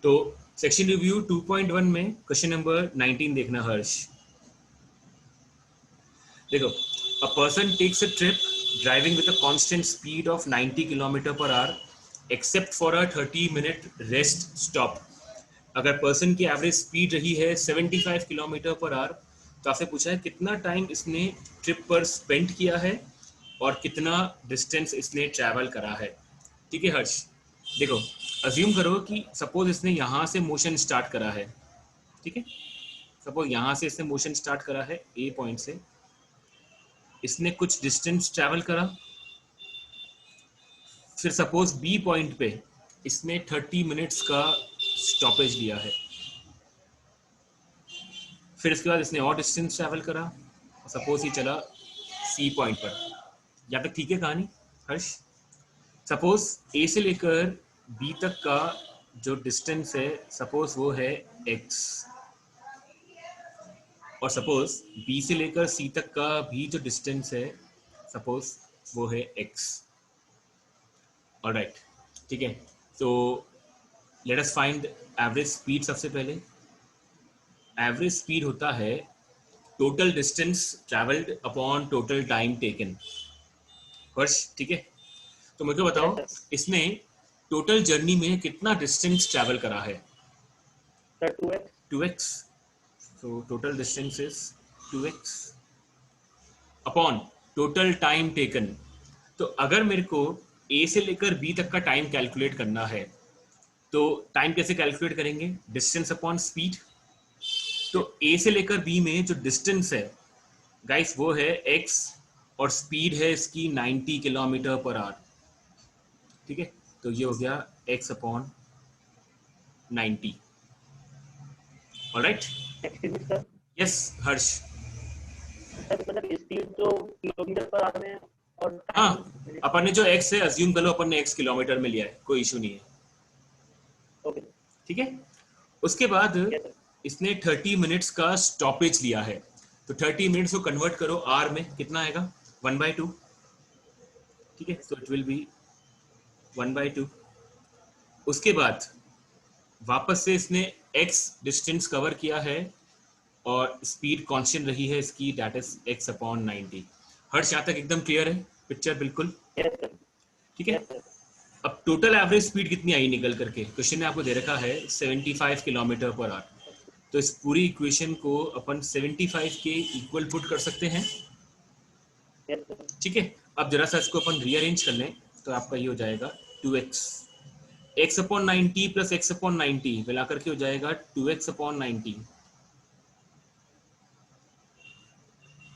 तो section review 2.1 में question number 19 देखना हर्ष। देखो, a person takes a trip driving with a constant speed of 90 kilometre per hour except for a 30-minute rest stop. अगर person की average speed रही है 75 kilometre per our, तो आपसे पूछा है कितना टाइम इसने ट्रिप पर स्पेंड किया है और कितना डिस्टेंस इसने ट्रैवल करा है। ठीक है हर्ष, देखो अज्यूम करो कि सपोज इसने यहाँ से मोशन स्टार्ट करा है। ठीक है, सपोज यहाँ से इसने मोशन स्टार्ट करा है ए पॉइंट से, इसने कुछ डिस्टेंस ट्रैवल करा, फिर सपोज बी पॉइंट पे इसने 30 मिनट्स का स्टॉपेज लिया है, फिर इसके बाद इसने और डिस्टेंस ट्रैवल करा, सपोज ही चला सी पॉइंट पर। यहाँ तक ठीक है कहानी हर्ष? सपोज ए से लेकर बी तक का जो डिस्टेंस है सपोज वो है x, और सपोज बी से लेकर सी तक का भी जो डिस्टेंस है सपोज वो है x। ऑलराइट, ठीक है, तो let us find average speed. सबसे पहले एवरेज स्पीड होता है total distance travelled upon total time taken. Harsh ठीक है, तो मुझे बताओ इसने टोटल जर्नी में कितना डिस्टेंस ट्रैवल करा है? 2x। so total distance is 2x upon total time taken. तो अगर मेरे को A से लेकर B तक का टाइम कैलकुलेट करना है तो टाइम कैसे कैलकुलेट करेंगे? Distance upon speed. तो A से लेकर B में जो डिस्टेंस है गाइस वो है x और स्पीड है इसकी 90 किलोमीटर पर आवर। ठीक है, तो ये हो गया x अपॉन 90। ऑलराइट, यस हर्ष। हाँ, अपन ने जो x है अज्यूम कर लो अपन ने x किलोमीटर में लिया है, कोई इशू नहीं है। ठीक है, उसके बाद इसने 30 मिनट्स का स्टॉपेज लिया है, तो 30 मिनट्स को कन्वर्ट करो आर में, कितना आएगा? 1/2। ठीक है, सो इट विल बी 1/2। उसके बाद वापस से इसने x डिस्टेंस कवर किया है और स्पीड कांस्टेंट रही है इसकी, दैट इज x अपॉन 90। हर्ष यहाँ तक एकदम क्लियर है पिक्चर? बिल्कुल ठीक है। अब टोटल एवरेज स्पीड कितनी आई निकल करके? क्वेश्चन में आपको दे रखा है 75 किलोमीटर पर आवर, तो इस पूरी इक्वेशन को अपन 75 के इक्वल पुट कर सकते हैं। ठीक है, अब जरा सा इसको अपन रीअरेंज कर लें तो आपका ये हो जाएगा 2x, x upon 90 plus x upon 90 मिलाकर के हो जाएगा 2x upon 90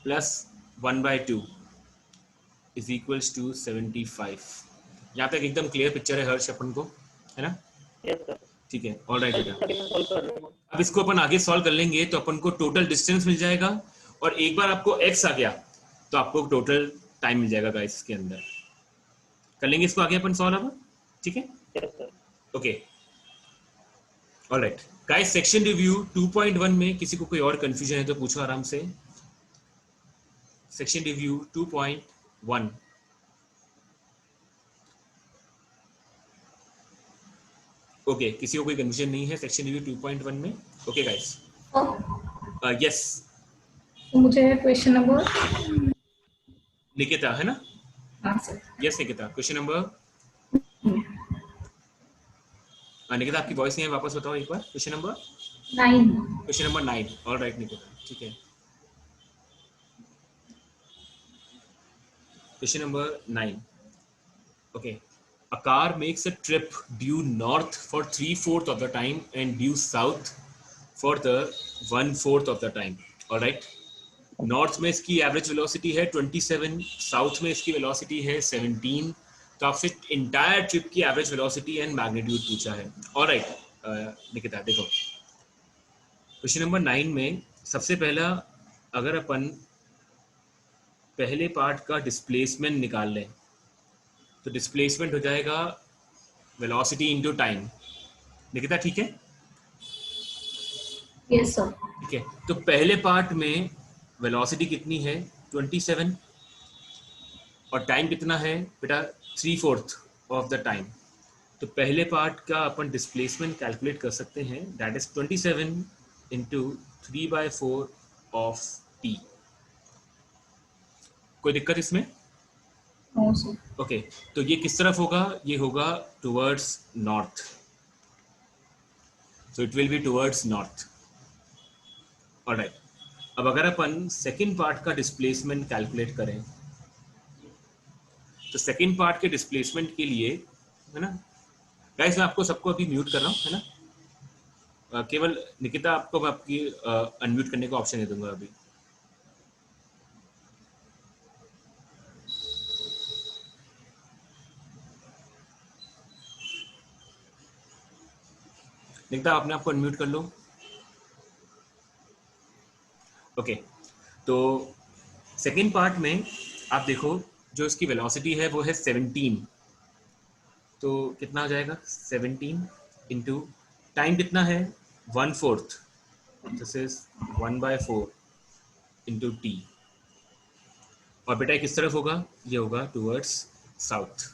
plus 1/2 is equals to 75। यहाँ तक एकदम क्लियर पिक्चर है हर्ष अपन को, है ना? ठीक है, ऑलराइट बेटा। अब इसको अपन आगे सॉल्व कर लेंगे तो अपन को टोटल डिस्टेंस मिल जाएगा, और एक बार आपको x आ गया तो आपको टोटल टाइम मिल जाएगा गाइस इसके अंदर। कर लेंगे इसको आगे अपन सॉल्व अब, ठीक है? Okay, alright guys, section review 2.1 में किसी को कोई और कंफ्यूजन है तो पूछो आराम से। Section review 2.1। ओके, किसी को कोई कंफ्यूजन नहीं है सेक्शन रिव्यू 2.1 में? ओके गाइस, यस मुझे क्वेश्चन नंबर निकिता है ना? हाँ sir. Yes Nikita, question number Nikita आपकी वॉइस नहीं है, वापस बताओ एक बार। Question number 9। Question number 9। Alright Nikita, ठीक है। Question number 9। Okay, a car makes a trip due north for 3/4 of the time and due south for the 1/4 of the time. All right, north में इसकी एवरेज वेलोसिटी है 27, south में इसकी velocity है 17। तो आपसे इंटायर ट्रिप की average velocity and magnitude पूछा है। ऑलराइट निकिता, देखो क्वेश्चन नंबर 9 में सबसे पहला अगर अपन पहले पार्ट का डिस्प्लेसमेंट निकाल लें तो डिस्प्लेसमेंट हो जाएगा वेलोसिटी इनटू टाइम। निकिता ठीक है? Yes sir. ठीक है, तो पहले पार्ट में वेलोसिटी कितनी है? 27, और टाइम कितना है बेटा? 3/4 ऑफ द टाइम। तो पहले पार्ट का अपन डिस्प्लेसमेंट कैलकुलेट कर सकते हैं, that is 27 into 3/4 of T. कोई दिक्कत इसमें? No sir. ओके, तो ये किस तरफ होगा? ये होगा towards north, so it will be towards north. Alright, अब अगर अपन सेकेंड पार्ट का डिस्प्लेसमेंट कैलकुलेट करें, तो सेकेंड पार्ट के डिस्प्लेसमेंट के लिए, है ना गाइस, मैं आपको सबको अभी म्यूट कर रहा हूँ, है ना, केवल निकिता आपको मैं आपकी अनम्यूट करने का ऑप्शन दे दूंगा अभी। निकिता आपने आपको अनम्यूट कर लो। ओके, तो सेकेंड पार्ट में आप देखो, जो इसकी वेलोसिटी है वो है 17, तो कितना हो जाएगा 17 इंटू टाइम कितना है 1/4, दिस इज 1/4 इंटू टी। और बेटा किस तरफ होगा? ये होगा टुवर्ड्स साउथ।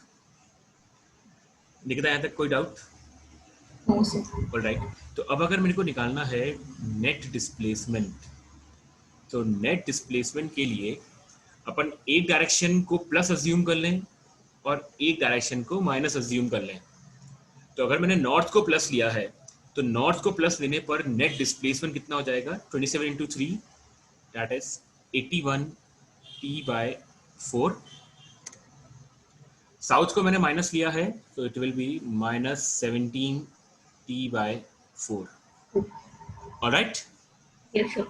निकिता यहाँ तक कोई डाउट? No sir. ऑलराइट, तो अब अगर मेरे को निकालना है नेट डिस्प्लेसमेंट, तो नेट डिस्प्लेसमेंट के लिए अपन एक डायरेक्शन को प्लस अज्यूम कर लें और एक डायरेक्शन को माइनस अज्यूम कर लें। तो अगर मैंने नॉर्थ को प्लस लिया है, तो नॉर्थ को प्लस लेने पर नेट डिस्प्लेसमेंट कितना हो जाएगा? 27 into 3, that is 81 t/4। South को मैंने माइनस लिया है, तो it will B -17 t/4। Alright, yes sir.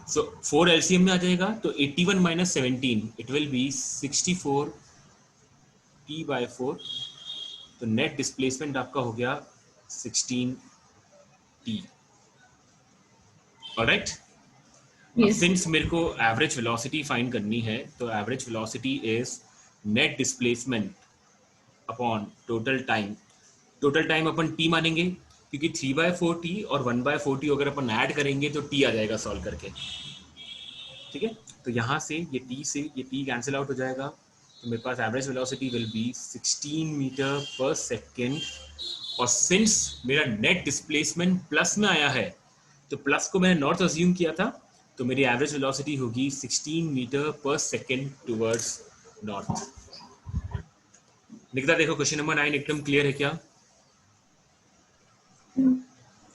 So 4 LCM में आ जाएगा, तो 81 minus 17 it will B 64 t/4। तो नेट डिस्प्लेसमेंट आपका हो गया 16 t। ऑलराइट, अब यस। सिंस मेरे को एवरेज वेलोसिटी फाइंड करनी है, तो average velocity is net displacement upon total time. Total time upon t मानेंगे, क्योंकि 3/4 t और 1/4 t अगर अपन ऐड करेंगे तो t आ जाएगा सॉल्व करके। ठीक है, तो यहाँ से ये t से ये t कैंसिल आउट हो जाएगा, तो मेरे पास average velocity will be 16 metre per second. और सिंस मेरा नेट डिस्प्लेसमेंट प्लस में आया है, तो प्लस को मैंने नॉर्थ अज्यूम किया था, तो मेरी एवरेज वेलोसिटी होगी 16 metre per second towards north. Nikita देखो, क्वेश्चन नंबर 9 एकदम क्लियर है क्या?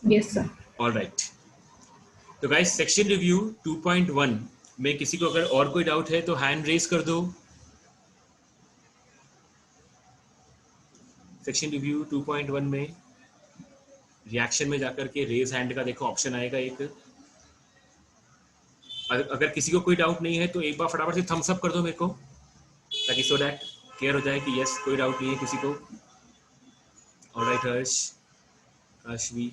Yes sir. ऑलराइट, तो गाइस सेक्शन रिव्यू 2.1 में किसी को अगर और कोई डाउट है तो हैंड रेज कर दो। सेक्शन रिव्यू 2.1 में रिएक्शन में जाकर के रेज हैंड का देखो ऑप्शन आएगा एक। अगर किसी को कोई डाउट नहीं है तो एक बार फटाफट से थम्स अप कर दो मेरे को, ताकि सो दैट क्लियर हो जाए कि यस कोई डाउट नहीं है किसी को। ऑलराइट हर्ष, काशवी,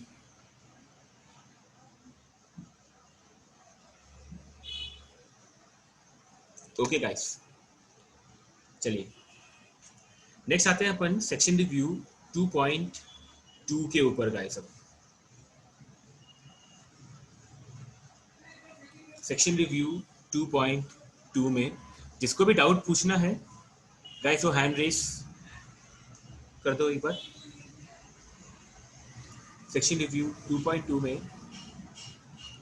ओके गाइस, चलिए नेक्स्ट आते हैं अपन सेक्शन रिव्यू 2.2 के ऊपर गाइस। अब सेक्शन रिव्यू 2.2 में जिसको भी डाउट पूछना है गाइस वो हैंड रेस कर दो एक बार। सेक्शन रिव्यू 2.2 में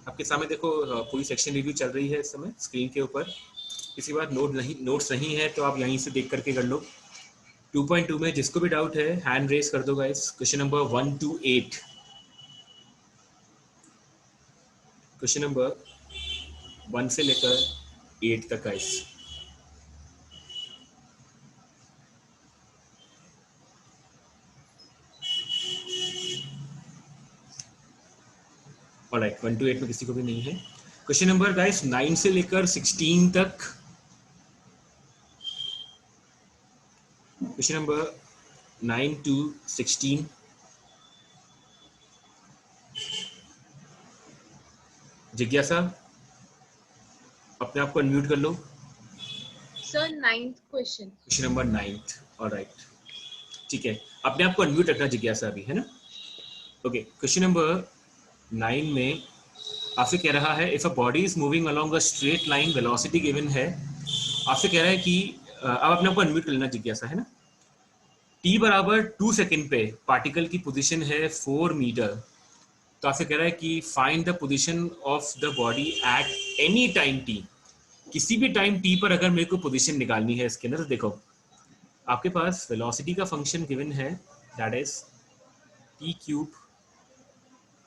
आपके सामने देखो पूरी सेक्शन रिव्यू चल रही है इस समय स्क्रीन के ऊपर। किसी बार नोट्स नहीं है तो आप यहीं से देख करके कर लो। 2.2 में जिसको भी डाउट है हैंड रेस कर दो guys. Question number 1 to 8, question number 1 से लेकर 8 तक गाइस। ऑलराइट, 1 to 8 में किसी को भी नहीं है। क्वेश्चन नंबर गाइस 9 से लेकर 16 तक। Question number 9 to 16। जिज्ञासा अपने आप को अनम्यूट कर लो। Sir 9th question. Question number 9th, alright ठीक है, अपने आप को अनम्यूट रखना जिज्ञासा अभी, है ना। ओके, क्वेश्चन नंबर 9 में आपसे कह रहा है if a body is moving along a straight line velocity given है। आपसे कह रहा है कि अब अपने आप को अनम्यूट कर लेना जिज्ञासा, है ना। t बराबर 2 सेकेंड पे पार्टिकल की पोजीशन है 4 मीटर, तो आपसे कह रहा है कि find the position of the body at any time t। किसी भी टाइम t पर अगर मेरे को पोजीशन निकालनी है इसके अंदर, तो देखो आपके पास वेलोसिटी का फंक्शन गिवन है, that is t cube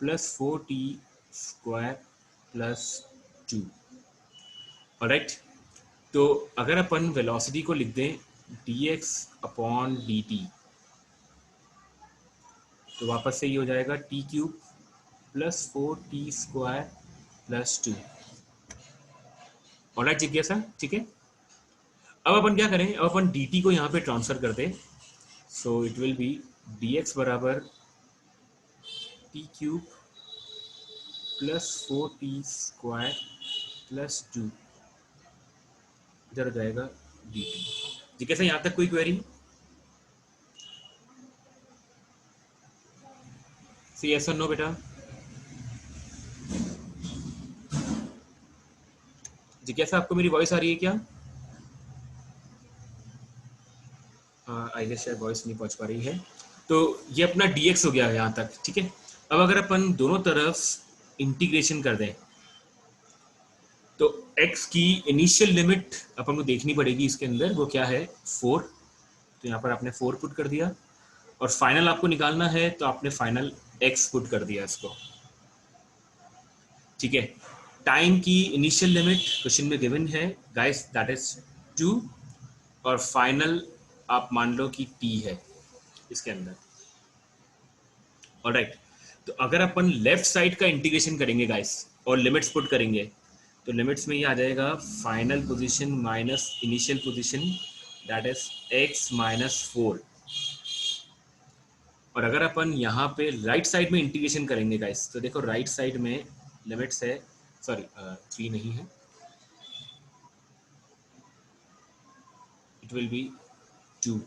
plus 4t square plus 2। Alright, तो अगर अपन वेलोसिटी को लिख दें dx अपॉन dt, तो वापस से ये हो जाएगा t cube plus 4t square plus 2। Alright जिज्ञासा, ठीक है। अब अपन क्या करें, अब अपन dt को यहाँ पे ट्रांसफर कर दें, सो इट विल बी dx बराबर t cube plus 4t square plus 2, इधर हो जाएगा dt। जिज्ञासा यहाँ तक कोई क्वेरी? सी यस और नो बेटा? जिज्ञासा आपको मेरी वॉइस आ रही है क्या? आई गेस शायद वॉइस नहीं पहुंच पा रही है। तो ये अपना dx हो गया है यहाँ तक, ठीक है। अब अगर अपन दोनों तरफ इंटीग्रेशन कर दें, तो x की इनिशियल लिमिट अपन को देखनी पड़ेगी इसके अंदर, वो क्या है 4, तो यहाँ पर आपने 4 पुट कर दिया, और फाइनल आपको निकालना है तो आपने फाइनल x पुट कर दिया इसको, ठीक है। टाइम की इनिशियल लिमिट क्वेश्चन में गिवन है गाइस, दैट इज 2, और फाइनल आप मान लो कि t है इसके अंदर। ऑलराइट, तो अगर अपन लेफ्ट साइड का इंटीग्रेशन करेंगे गाइस और लिमिट्स पुट करेंगे, तो लिमिट्स में ये आ जाएगा final position minus initial position, that is x minus 4। और अगर अपन यहाँ पे राइट साइड में इंटीग्रेशन करेंगे गाइस, तो देखो राइट साइड में लिमिट्स है, सॉरी 3 नहीं है, इट विल बी 2,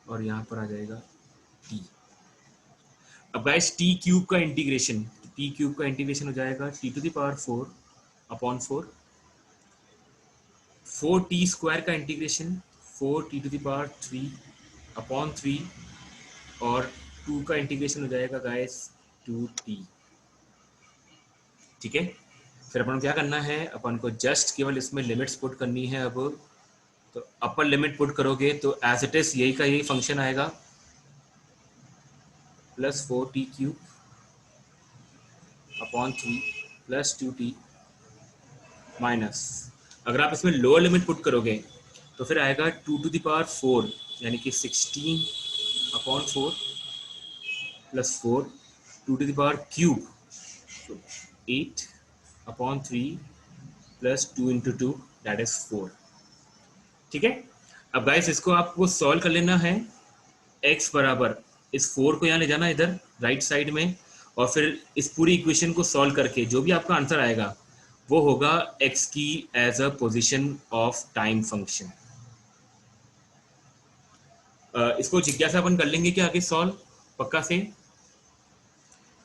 और यहाँ पर आ जाएगा t। अब गाइस t क्यूब का इंटीग्रेशन, हो जाएगा t to the power 4 upon 4, 4t square का integration 4t to the power 3 upon 3, और 2 का इंटीग्रेशन हो जाएगा गाइस 2t, ठीक है। फिर अपन को क्या करना है, अपन को जस्ट केवल इसमें लिमिट्स पुट करनी है। अब तो अपर लिमिट पुट करोगे तो एज इट इज यही का यही फंक्शन आएगा, plus 4t cube upon 3 plus 2t minus, अगर आप इसमें लोअर लिमिट पुट करोगे तो फिर आएगा 2 टू द पावर 4, यानी कि 16 upon 4 plus 4, 2 to the power cube, 8 upon 3 plus 2 into 2, that is 4, ठीक है। अब गाइस इसको आपको सॉल्व कर लेना है, x बराबर इस 4 को यहाँ ले जाना इधर राइट साइड में, और फिर इस पूरी इक्वेशन को सॉल्व करके जो भी आपका आंसर आएगा वो होगा x की as a position of time function. इसको जिज्ञासा अपन कर लेंगे क्या आगे सॉल्व, पक्का से?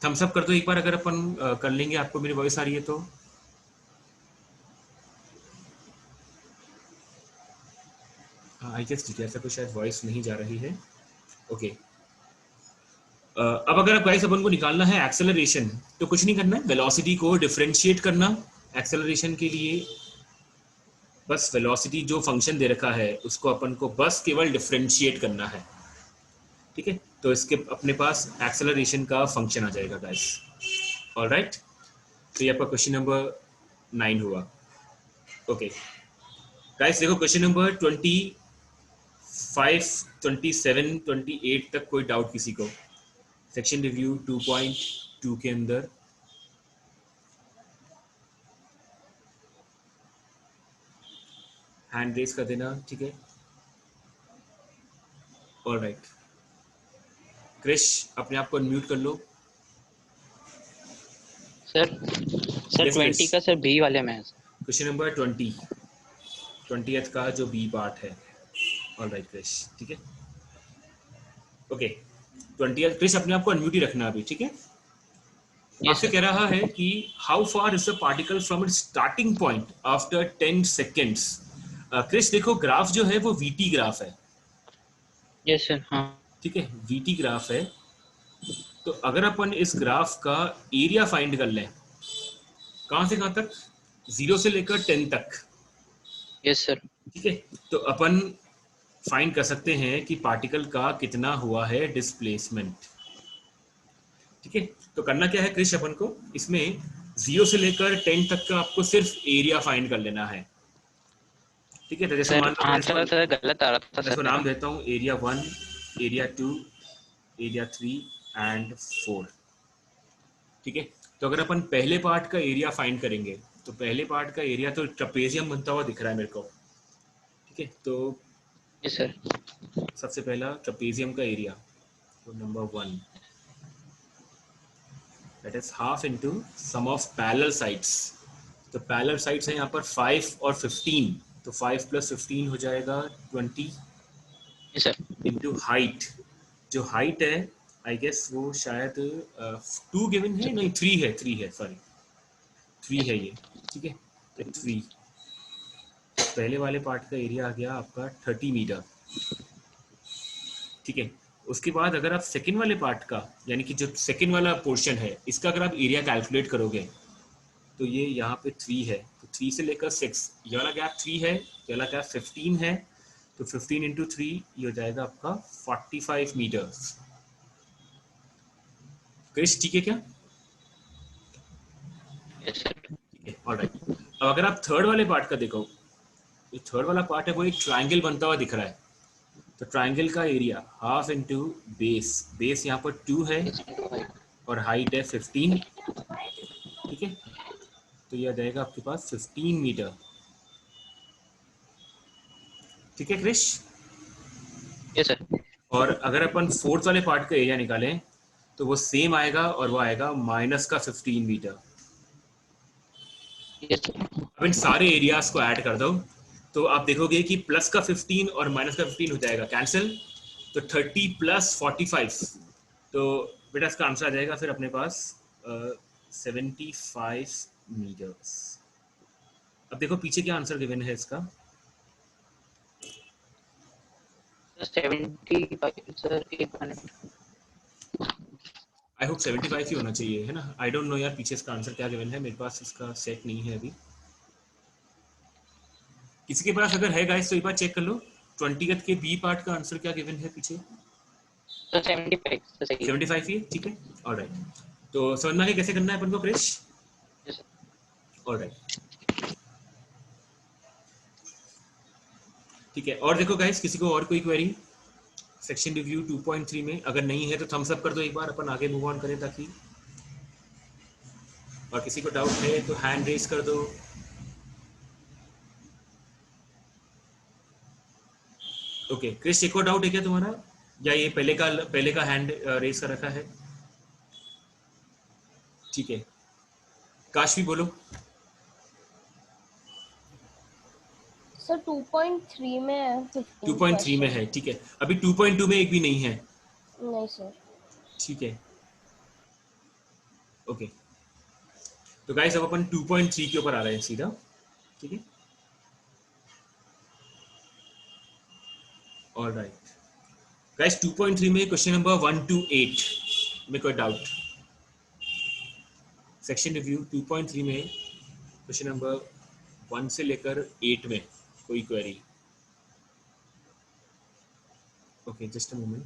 थम्स अप कर दो एक बार अगर अपन कर लेंगे, आपको मेरी वॉइस आ रही है तो। आई गेस जिज्ञासा को शायद वॉइस नहीं जा रही है, ओके। अब अगर गाइस अपन को निकालना है एक्सेलरेशन, तो कुछ नहीं करना है, वेलोसिटी को डिफरेंशिएट करना एक्सेलरेशन के लिए, बस वेलोसिटी जो फंक्शन दे रखा है उसको अपन को बस केवल डिफरेंशिएट करना है, ठीक है। तो इसके अपने पास एक्सेलरेशन का फंक्शन आ जाएगा गाइस। ऑलराइट, तो ये आपका क्वेश्चन नंबर 9 हुआ, ओके। गाइस देखो क्वेश्चन नंबर 25, 27, 28 तक कोई डाउट किसी को? सेक्शन रिव्यू 2.2 के अंदर हैंड रेज कर देना, ठीक है। ऑलराइट, क्रिश अपने आप को अनम्यूट कर लो। Sir Yes, 20 Krish. का सर बी वाले में है सर। क्वेश्चन नंबर 20th का जो बी पार्ट है। ऑलराइट क्रिश, ठीक है, ओके। 20th क्रिश अपने आप को अनम्यूट ही रखना अभी, ठीक है। आपसे कह रहा है कि how far is the particle from its starting point after 10 seconds. Krish देखो ग्राफ जो है वो वीटी ग्राफ है, यस सर। हाँ ठीक है, वीटी ग्राफ है। तो अगर अपन इस ग्राफ का एरिया फाइंड कर लें, कहां से कहां तक, 0 से लेकर 10 तक, यस सर। ठीक है, तो अपन फाइंड कर सकते हैं कि पार्टिकल का कितना हुआ है डिस्प्लेसमेंट। ठीक है, तो करना क्या है क्रिश, अपन को इसमें 0 से लेकर 10 तक का आपको सिर्फ एरिया फाइंड कर लेना है। ठीक है, तो जैसे सर मान लो आंसर सर गलत आ रहा था मैं सर इसको मेरा। नाम देता हूँ एरिया 1, एरिया 2, एरिया 3 एंड 4। ठीक है, तो अगर अपन पहले पार्ट का एरिया फाइंड करेंगे, तो पहले पार्ट का एरिया तो ट्रपेजियम बनता हुआ दिख रहा है मेरे को। ठीक है, तो यस सर। सबसे पहला ट्रपेजियम का एरिया, तो number 1, that is half into sum of parallel sides. तो पैरेलल साइड्स हैं यहाँ पर 5 और 15, तो 5 + 15 हो जाएगा 20 यस सर। Into height. जो हाइट है आई गेस वो शायद 2 गिवन है, नहीं 3 है सॉरी 3 है ये। ठीक है, तो 3, पहले वाले पार्ट का एरिया आ गया आपका 30 मीटर। ठीक है, उसके बाद अगर आप सेकंड वाले पार्ट का, यानी कि जो सेकंड वाला पोर्शन है, इसका अगर आप एरिया कैलकुलेट करोगे, तो ये यहाँ पे 3 है, तो 3 से लेकर 6, ये वाला गैप 3 है, ये वाला गैप 15 है, तो 15 इंटू 3 ये हो जाएगा आपका 45 मीटर्स। क्रिश ठीक है क्या? Yes sir. ठीक है, ऑलराइट। अब अगर आप थर्ड वाले पार्ट का देखो, जो थर्ड वाला पार्ट है वो एक ट्राइंगल बनता हुआ दिख रहा है। तो ट्राइंगल का area half into base, base यहाँ पर 2 है और हाइट है 15। ठीक है, तो ये आ जाएगा आपके पास 15 मीटर। ठीक है क्रिश, यस सर। और अगर अपन फोर्थ वाले पार्ट का एरिया निकालें, तो वो सेम आएगा और वो आएगा माइनस का 15 मीटर। Yes sir. अब इन सारे एरियाज को ऐड कर दो, तो आप देखोगे कि प्लस का 15 और माइनस का 15 हो जाएगा कैंसिल, तो 30 + 45, तो बेटा इसका आंसर आ जाएगा फिर अपने पास 75 मीटर्स। अब देखो पीछे क्या आंसर गिवन है इसका, 75 सर। एक मिनट। आई होप 75 ही होना चाहिए, है ना? आई डोंट नो यार पीछे इसका आंसर क्या गिवन है, मेरे पास इसका सेट नहीं है अभी। किसी के पास अगर है गाइस तो एक बार चेक कर लो, 20 के बी पार्ट का आंसर क्या गिवन है पीछे। सर 75 सर सही है। 75 ही है, ठीक है, ऑलराइट। तो समझ में आ गया कैसे करना है अपन को क्रिश? Yes sir. ऑलराइट, ठीक है। और देखो गाइस, किसी को और कोई क्वेरी सेक्शन रिव्यू 2.3 में अगर नहीं है तो थम्स अप कर दो एक बार, अपन आगे मूव ऑन करें ताकि, और किसी को डाउट है तो हैंड रेज कर दो। ओके क्रिश, एक और डाउट है क्या तुम्हारा, या ये पहले का हैंड रेज कर रखा है? ठीक है, काश भी बोलो। सर 2.3 में है 15 2.3 में है, ठीक है। अभी 2.2 में एक भी नहीं है, नहीं सर। ठीक है, ओके। तो गाइस अब अपन 2.3 के ऊपर आ रहे हैं सीधा, ठीक है, ऑलराइट। गाइस 2.3 में क्वेश्चन नंबर 1 to 8 में कोई डाउट? सेक्शन रिव्यू 2.3 में क्वेश्चन नंबर 1 से लेकर 8 में कोई query? Okay just a moment.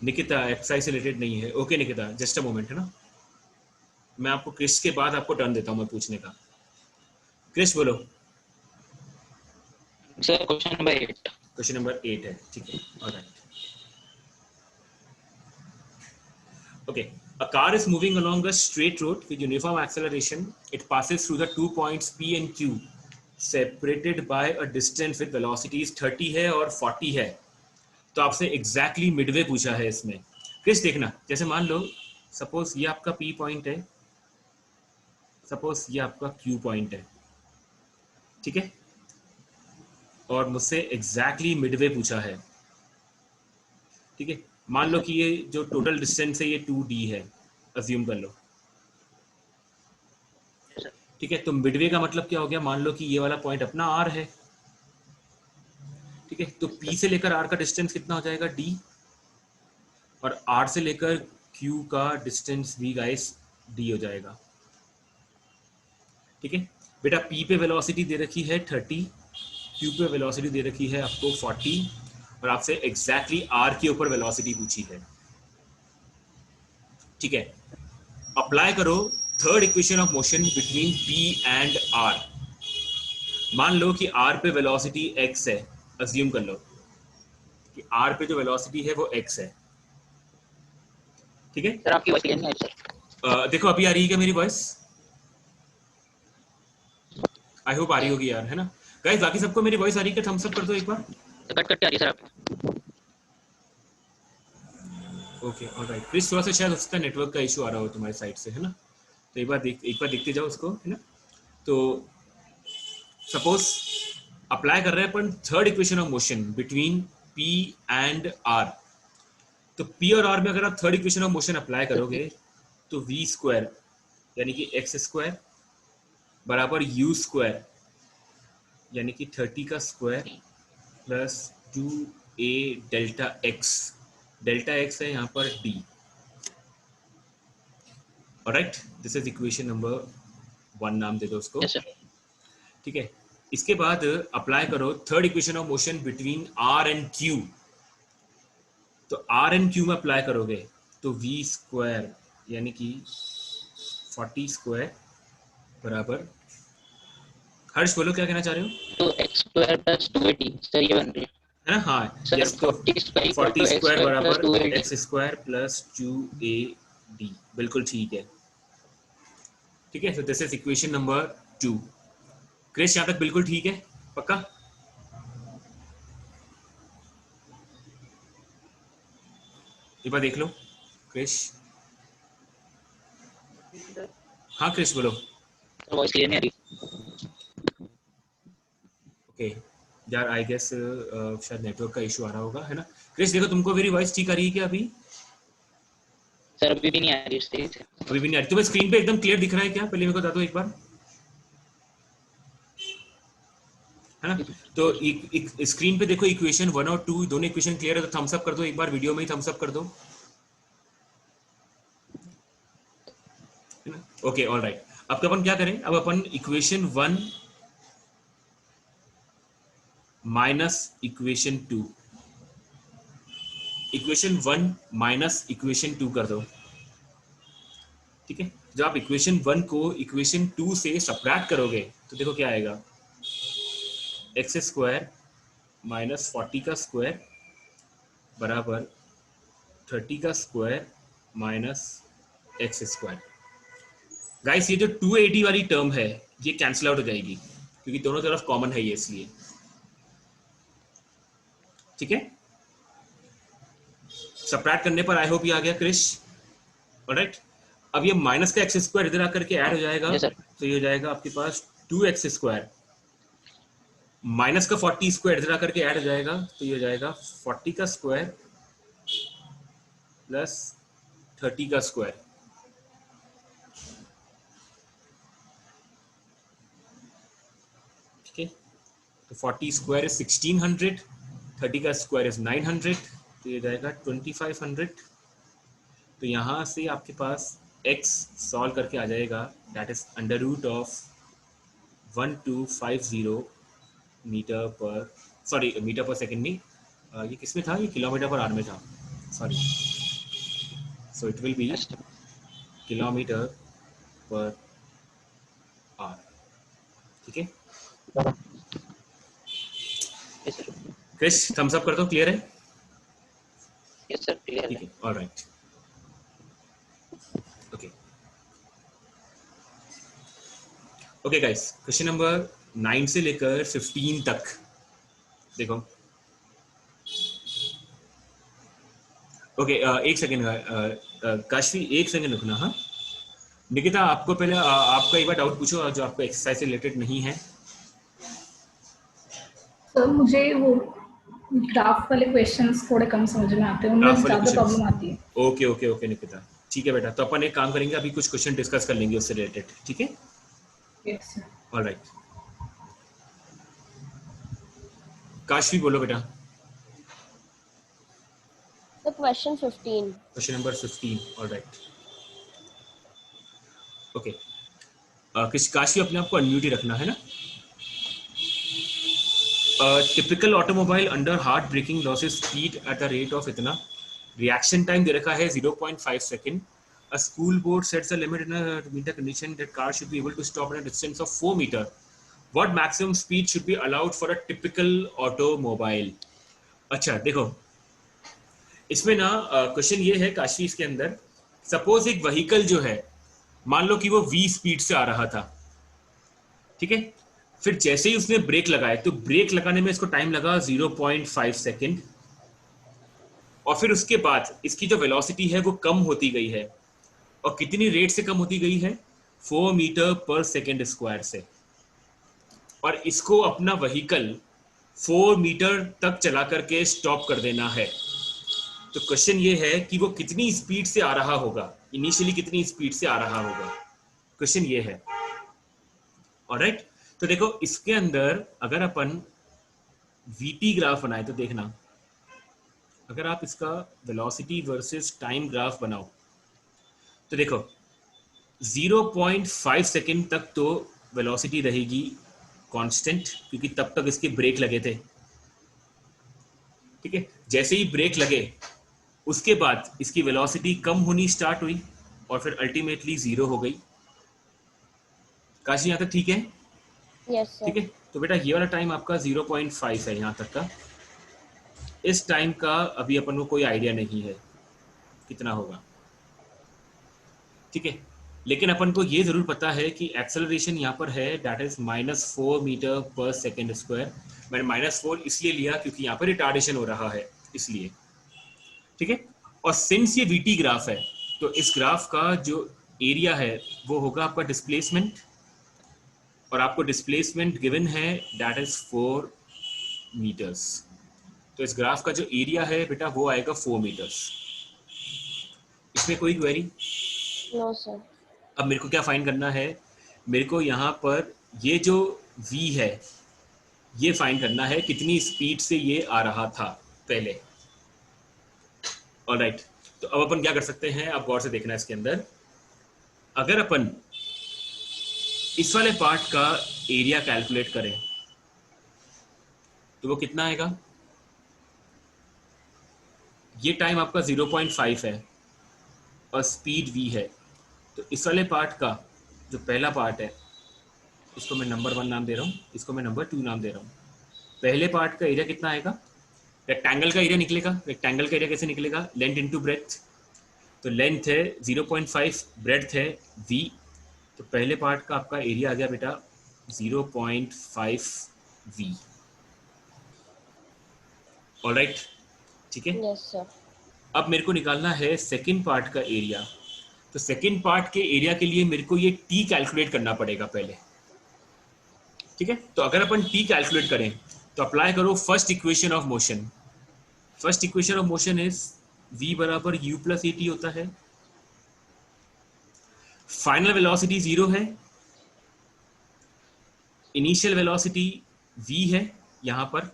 Nikita exercise से रिलेटेड नहीं है, okay Nikita just a moment, है ना, मैं आपको क्रिश के बाद आपको टर्न देता हूं मैं पूछने का। क्रिश बोलो। Sir question number 8। Question number 8 है, ठीक है, alright. Okay, a car is moving along a straight road with uniform acceleration. It passes through the 2 points P and Q, separated by a distance with velocities 30 है और 40 है। तो आपसे exactly midway पूछा है इसमें। क्रिश देखना, जैसे मान लो सपोज ये आपका P पॉइंट है, सपोज ये आपका Q पॉइंट है, ठीक है, और मुझसे exactly midway पूछा है, ठीक है। मान लो कि ये जो टोटल डिस्टेंस है ये 2d है, अज्यूम कर लो, ठीक है। तो मिडवे का मतलब क्या हो गया, मान लो कि ये वाला पॉइंट अपना r है, ठीक ठीक है, तो P से लेकर R का डिस्टेंस कितना हो जाएगा D, और R से लेकर Q का डिस्टेंस भी गाइस D हो जाएगा। ठीक है बेटा, P पे वेलोसिटी दे रखी है 30, Q पे वेलोसिटी दे रखी है आपको 40, और आपसे एग्जैक्टली R के ऊपर वेलोसिटी पूछी है। ठीक है, अप्लाई करो third equation of motion between P and R। मान लो कि R पे वेलोसिटी x है, अज्यूम कर लो कि R पे जो वेलोसिटी है वो x है। ठीक है सर आपकी वॉइस क्लियर नहीं आ रही सर। देखो अभी आ रही है क्या मेरी वॉइस? आई होप आ रही होगी यार, है ना गाइस? बाकी सबको मेरी वॉइस आ रही है क्या? थम्स अप कर दो एक बार। कट कट के आ रही है सर आपकी। ओके ऑलराइट, प्लीज थोड़ा सा शायद हो सकता है नेटवर्क का इशू आ रहा हो तुम्हारी साइड से, है ना? तो एक बार देखते जाओ उसको, है ना? तो सपोज अप्लाई कर रहे हैं अपन third equation of motion between P and R। तो P और R में अगर आप third equation of motion apply करोगे तो v स्क्वायर यानी कि x स्क्वायर बराबर u स्क्वायर यानी कि 30 का square plus 2a delta x है यहाँ पर d। Alright, this is equation number 1, नाम दे दो उसको। Yes sir. ठीक है, इसके बाद अप्लाई करो third equation of motion between R and Q। तो R एंड Q में अप्लाई करोगे तो v स्क्वायर यानी कि 40 स्क्वायर बराबर, हर्ष बोलो क्या कहना चाह रहे हो? तो x square plus 2a sir ये बन रही है ना? हाँ सर, यस, तो 40 स्क्वायर बराबर 2a x square plus 2ad, बिल्कुल ठीक है। ठीक है, तो this is equation number 2। Krish यहाँ तक बिल्कुल ठीक है? पक्का? एक बार देख लो क्रिश। हाँ क्रिश बोलो। वॉइस क्लियर नहीं आ रही। ओके यार, आई गेस शायद नेटवर्क का इशू आ रहा होगा, है ना? क्रिश देखो, तुमको मेरी वॉइस ठीक आ रही है क्या अभी? सर अभी भी नहीं आ रही सही से। अभी भी नहीं आ रही? तुम्हें स्क्रीन पे एकदम क्लियर दिख रहा है क्या? पहले मेरे को बता दो एक बार, है ना? तो एक स्क्रीन पे देखो इक्वेशन 1 और 2 दोनों इक्वेशन क्लियर है तो थम्स अप कर दो एक बार, वीडियो में ही थम्स अप कर दो, है ना? ओके ऑलराइट, अब अपन क्या करें? अब अपन equation 1 minus equation 2, equation 1 minus equation 2 कर दो। ठीक है, जब आप इक्वेशन 1 को इक्वेशन 2 से सबट्रैक्ट करोगे तो देखो क्या आएगा, एक्स स्क्वायर माइनस 40 का स्क्वायर बराबर 30 का square minus x square. Guys ये जो 280 वाली टर्म है ये कैंसिल आउट हो जाएगी क्योंकि दोनों तरफ कॉमन है ये, इसलिए। ठीक है, सबट्रैक्ट करने पर आई होप ये आ गया क्रिश। ऑलराइट, अब ये माइनस का एक्स स्क्वायर इधर आकर के ऐड हो जाएगा, Yes, sir. तो ये हो जाएगा आपके पास 2x स्क्वायर माइनस का 40 स्क्वायर इधर आकर के ऐड हो जाएगा, तो ये हो जाएगा 40 का स्क्वायर प्लस 30 का स्क्वायर। ठीक है, तो 40 स्क्वायर इज 1600, 30 का स्क्वायर इज 900, तो ये जाएगा 2500। तो यहाँ से आपके पास x सॉल्व करके आ जाएगा, that is under root of 1250 metre per second नहीं, ये किस में था? ये किलोमीटर पर आवर में था, sorry. So it will be kilometre per hour. ठीक है yes sir. Krish, thumbs up कर दो, क्लियर है? यस सर क्लियर ठीक है। है, alright, okay okay guys, question number 9 से लेकर 15 तक देखो। ओके एक सेकेंड काशवी, एक सेकेंड रुकना। हाँ निकिता, आपको पहले आपका एक बार डाउट पूछो जो आपको एक्सरसाइज से रिलेटेड नहीं है। सर मुझे वो ग्राफ वाले क्वेश्चंस थोड़े कम समझ में आते हैं, उनमें ग्राफ वाले ज़्यादा questions? प्रॉब्लम आती है। ओके ओके ओके निकिता, ठीक है बेटा, तो अपन एक काम करेंगे, अभी कुछ क्वेश्चन डिस्कस कर लेंगे उससे रिलेटेड। ठीक है, यस सर। ऑलराइट। काशवी बोलो बेटा। The question 15. Question number 15, alright. Okay, Kashvi अपने आप को अनम्यूट ही रखना है ना। Typical automobile under hard braking losses speed at the rate of इतना, रिएक्शन टाइम दे रखा है 0.5 second. A school board sets a limit in a meter condition that car should be able to stop at a distance of 4 meter. What maximum speed should be allowed for a typical automobile? अच्छा देखो, इसमें ना question ये है काशवी, इसके अंदर suppose एक vehicle जो है, मान लो कि वो 20 स्पीड से आ रहा था, ठीक है। फिर जैसे ही उसने ब्रेक लगाए तो ब्रेक लगाने में इसको टाइम लगा 0.5 सेकेंड, और फिर उसके बाद इसकी जो वेलोसिटी है वो कम होती गई है, और कितनी रेट से कम होती गई है, 4 मीटर पर सेकेंड स्क्वायर से। और इसको अपना व्हीकल 4 मीटर तक चला करके स्टॉप कर देना है। तो क्वेश्चन ये है कि वो कितनी स्पीड से आ रहा होगा, इनिशियली कितनी स्पीड से आ रहा होगा, क्वेश्चन ये है। ऑलराइट, तो देखो इसके अंदर अगर अपन वीटी ग्राफ बनाए तो देखना, अगर आप इसका वेलोसिटी वर्सेस टाइम ग्राफ बनाओ तो देखो 0.5 सेकेंड तक तो वेलोसिटी रहेगी कांस्टेंट, क्योंकि तब तक इसके ब्रेक लगे थे, ठीक है। जैसे ही ब्रेक लगे उसके बाद इसकी वेलोसिटी कम होनी स्टार्ट हुई और फिर अल्टीमेटली 0 हो गई। काशी यहाँ तक ठीक है? Yes sir. ठीक है, तो बेटा ये वाला टाइम आपका 0.5 है यहाँ तक का। इस टाइम का अभी अपन को कोई आइडिया नहीं है कितना होगा, ठीक है। लेकिन अपन को ये जरूर पता है कि एक्सेलरेशन यहाँ पर है, that is -4 metre per second square. मैंने -4 इसलिए लिया क्योंकि यहाँ पर रिटार्डेशन हो रहा है, इसलिए, ठीक है। और सिंस ये वीटी ग्राफ है तो इस ग्राफ का जो एरिया है वो होगा आपका डिस्प्लेसमेंट, और आपको डिस्प्लेसमेंट गिवन है दैट इज 4 मीटर्स। तो इस ग्राफ का जो एरिया है बेटा वो आएगा 4 मीटर्स। इसमें कोई क्वेरी? No sir. अब मेरे को क्या फाइंड करना है, मेरे को यहाँ पर ये जो v है ये फाइंड करना है, कितनी स्पीड से ये आ रहा था पहले। ऑलराइट, तो अब अपन क्या कर सकते हैं, आप गौर से देखना इसके अंदर, अगर अपन इस वाले पार्ट का एरिया कैलकुलेट करें तो वो कितना आएगा। ये टाइम आपका 0.5 है और स्पीड v है, तो इस वाले पार्ट का जो पहला पार्ट है इसको मैं नंबर 1 नाम दे रहा हूँ, इसको मैं नंबर 2 नाम दे रहा हूँ। पहले पार्ट का एरिया कितना आएगा, रेक्टेंगल का एरिया निकलेगा। रेक्टेंगल का एरिया कैसे निकलेगा, लेंथ इनटू ब्रेड्थ। तो लेंथ है 0.5, ब्रेड्थ है v, तो पहले पार्ट का आपका एरिया आ गया बेटा 0.5 v। ऑलराइट, ठीक है। Yes sir. अब मेरे को निकालना है सेकंड पार्ट का एरिया। तो सेकंड पार्ट के एरिया के लिए मेरे को ये t कैलकुलेट करना पड़ेगा पहले, ठीक है। तो अगर अपन t कैलकुलेट करें तो अप्लाई करो first equation of motion. First equation of motion is v बराबर u प्लस at होता है। फाइनल वेलोसिटी 0 है, इनिशियल वेलोसिटी v है यहाँ पर,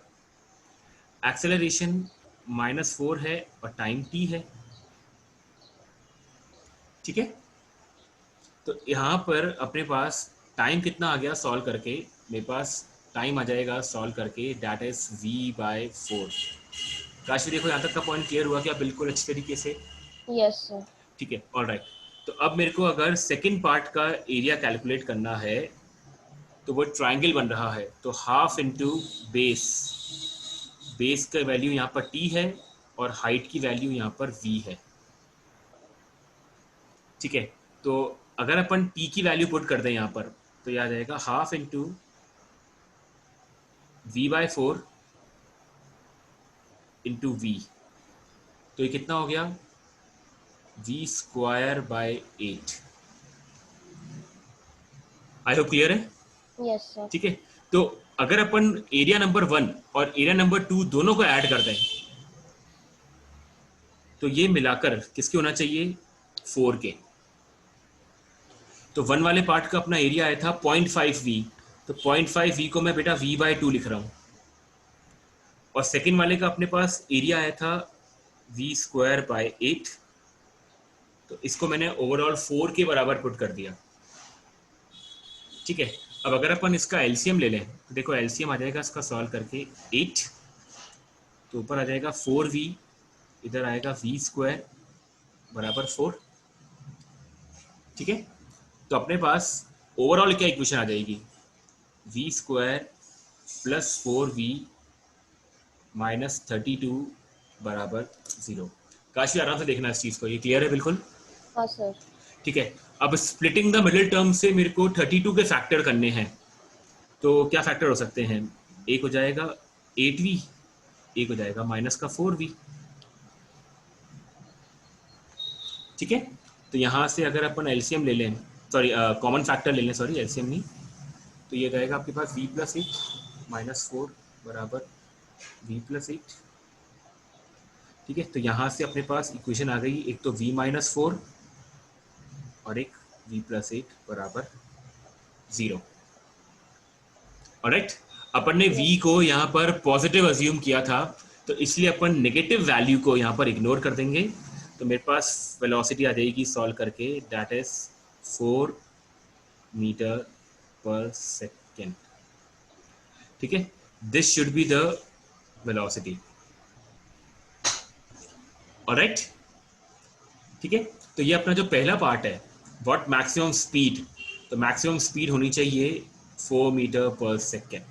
एक्सेलरेशन -4 है और टाइम t है, ठीक है। तो यहाँ पर अपने पास टाइम कितना आ गया सॉल्व करके, मेरे पास टाइम आ जाएगा सॉल्व करके दैट इज v/4। काशी देखो यहाँ तक का पॉइंट क्लियर हुआ क्या बिल्कुल अच्छी तरीके से? Yes sir. ठीक है, ऑलराइट। तो अब मेरे को अगर सेकंड पार्ट का एरिया कैलकुलेट करना है तो वो ट्रायंगल बन रहा है, तो हाफ इंटू बेस, बेस का वैल्यू यहाँ पर t है और हाइट की वैल्यू यहाँ पर v है, ठीक है। तो अगर अपन t की वैल्यू पुट कर दें यहाँ पर तो यह आ जाएगा half into v/4 into v, तो ये कितना हो गया v²/8। आई होप क्लियर है? Yes sir. ठीक है। तो अगर अपन एरिया नंबर 1 और एरिया नंबर 2 दोनों को ऐड कर दें तो ये मिलाकर किसके होना चाहिए, 4 के। तो 1 वाले पार्ट का अपना एरिया आया था 0.5 v, तो 0.5 v को मैं बेटा v/2 लिख रहा हूँ। और सेकंड वाले का अपने पास एरिया आया था v²/8, तो इसको मैंने ओवरऑल 4 के बराबर पुट कर दिया। ठीक है, अब अगर अपन इसका एलसीएम ले लें तो देखो एलसीएम आ जाएगा इसका सॉल्व करके 8, तो ऊपर आ जाएगा 4v, इधर आएगा v² बराबर 4। ठीक है, तो अपने पास ओवरऑल क्या इक्वेशन आ जाएगी, v² + 4v - 32 बराबर 0। काशी आराम से देखना इस चीज को, ये क्लियर है बिल्कुल? हाँ सर। ठीक है, अब स्प्लिटिंग द मिडिल टर्म से मेरे को 32 के फैक्टर करने हैं, तो क्या फैक्टर हो सकते हैं, एक हो जाएगा 8v, एक हो जाएगा -4v। ठीक है, तो यहाँ से अगर अपन एलसीएम ले लें, सॉरी कॉमन फैक्टर ले लें, सॉरी एलसीएम नहीं, तो ये जाएगा आपके पास v + 8 - 4 बराबर v + 8। ठीक है, तो यहाँ से अपने पास इक्वेशन आ गई, एक तो v - 4 और एक v + 8 बराबर 0। ऑलराइट, अपन ने v को यहाँ पर पॉजिटिव अज्यूम किया था, तो इसलिए अपन नेगेटिव वैल्यू को यहाँ पर इग्नोर कर देंगे, तो मेरे पास वेलोसिटी आ जाएगी सॉल्व करके, दैट इज 4 मीटर/सेकेंड। ठीक है, this should be the velocity. Alright, ठीक है, तो ये अपना जो पहला पार्ट है, व्हाट मैक्सिमम स्पीड, तो मैक्सिमम स्पीड होनी चाहिए 4 मीटर/सेकेंड।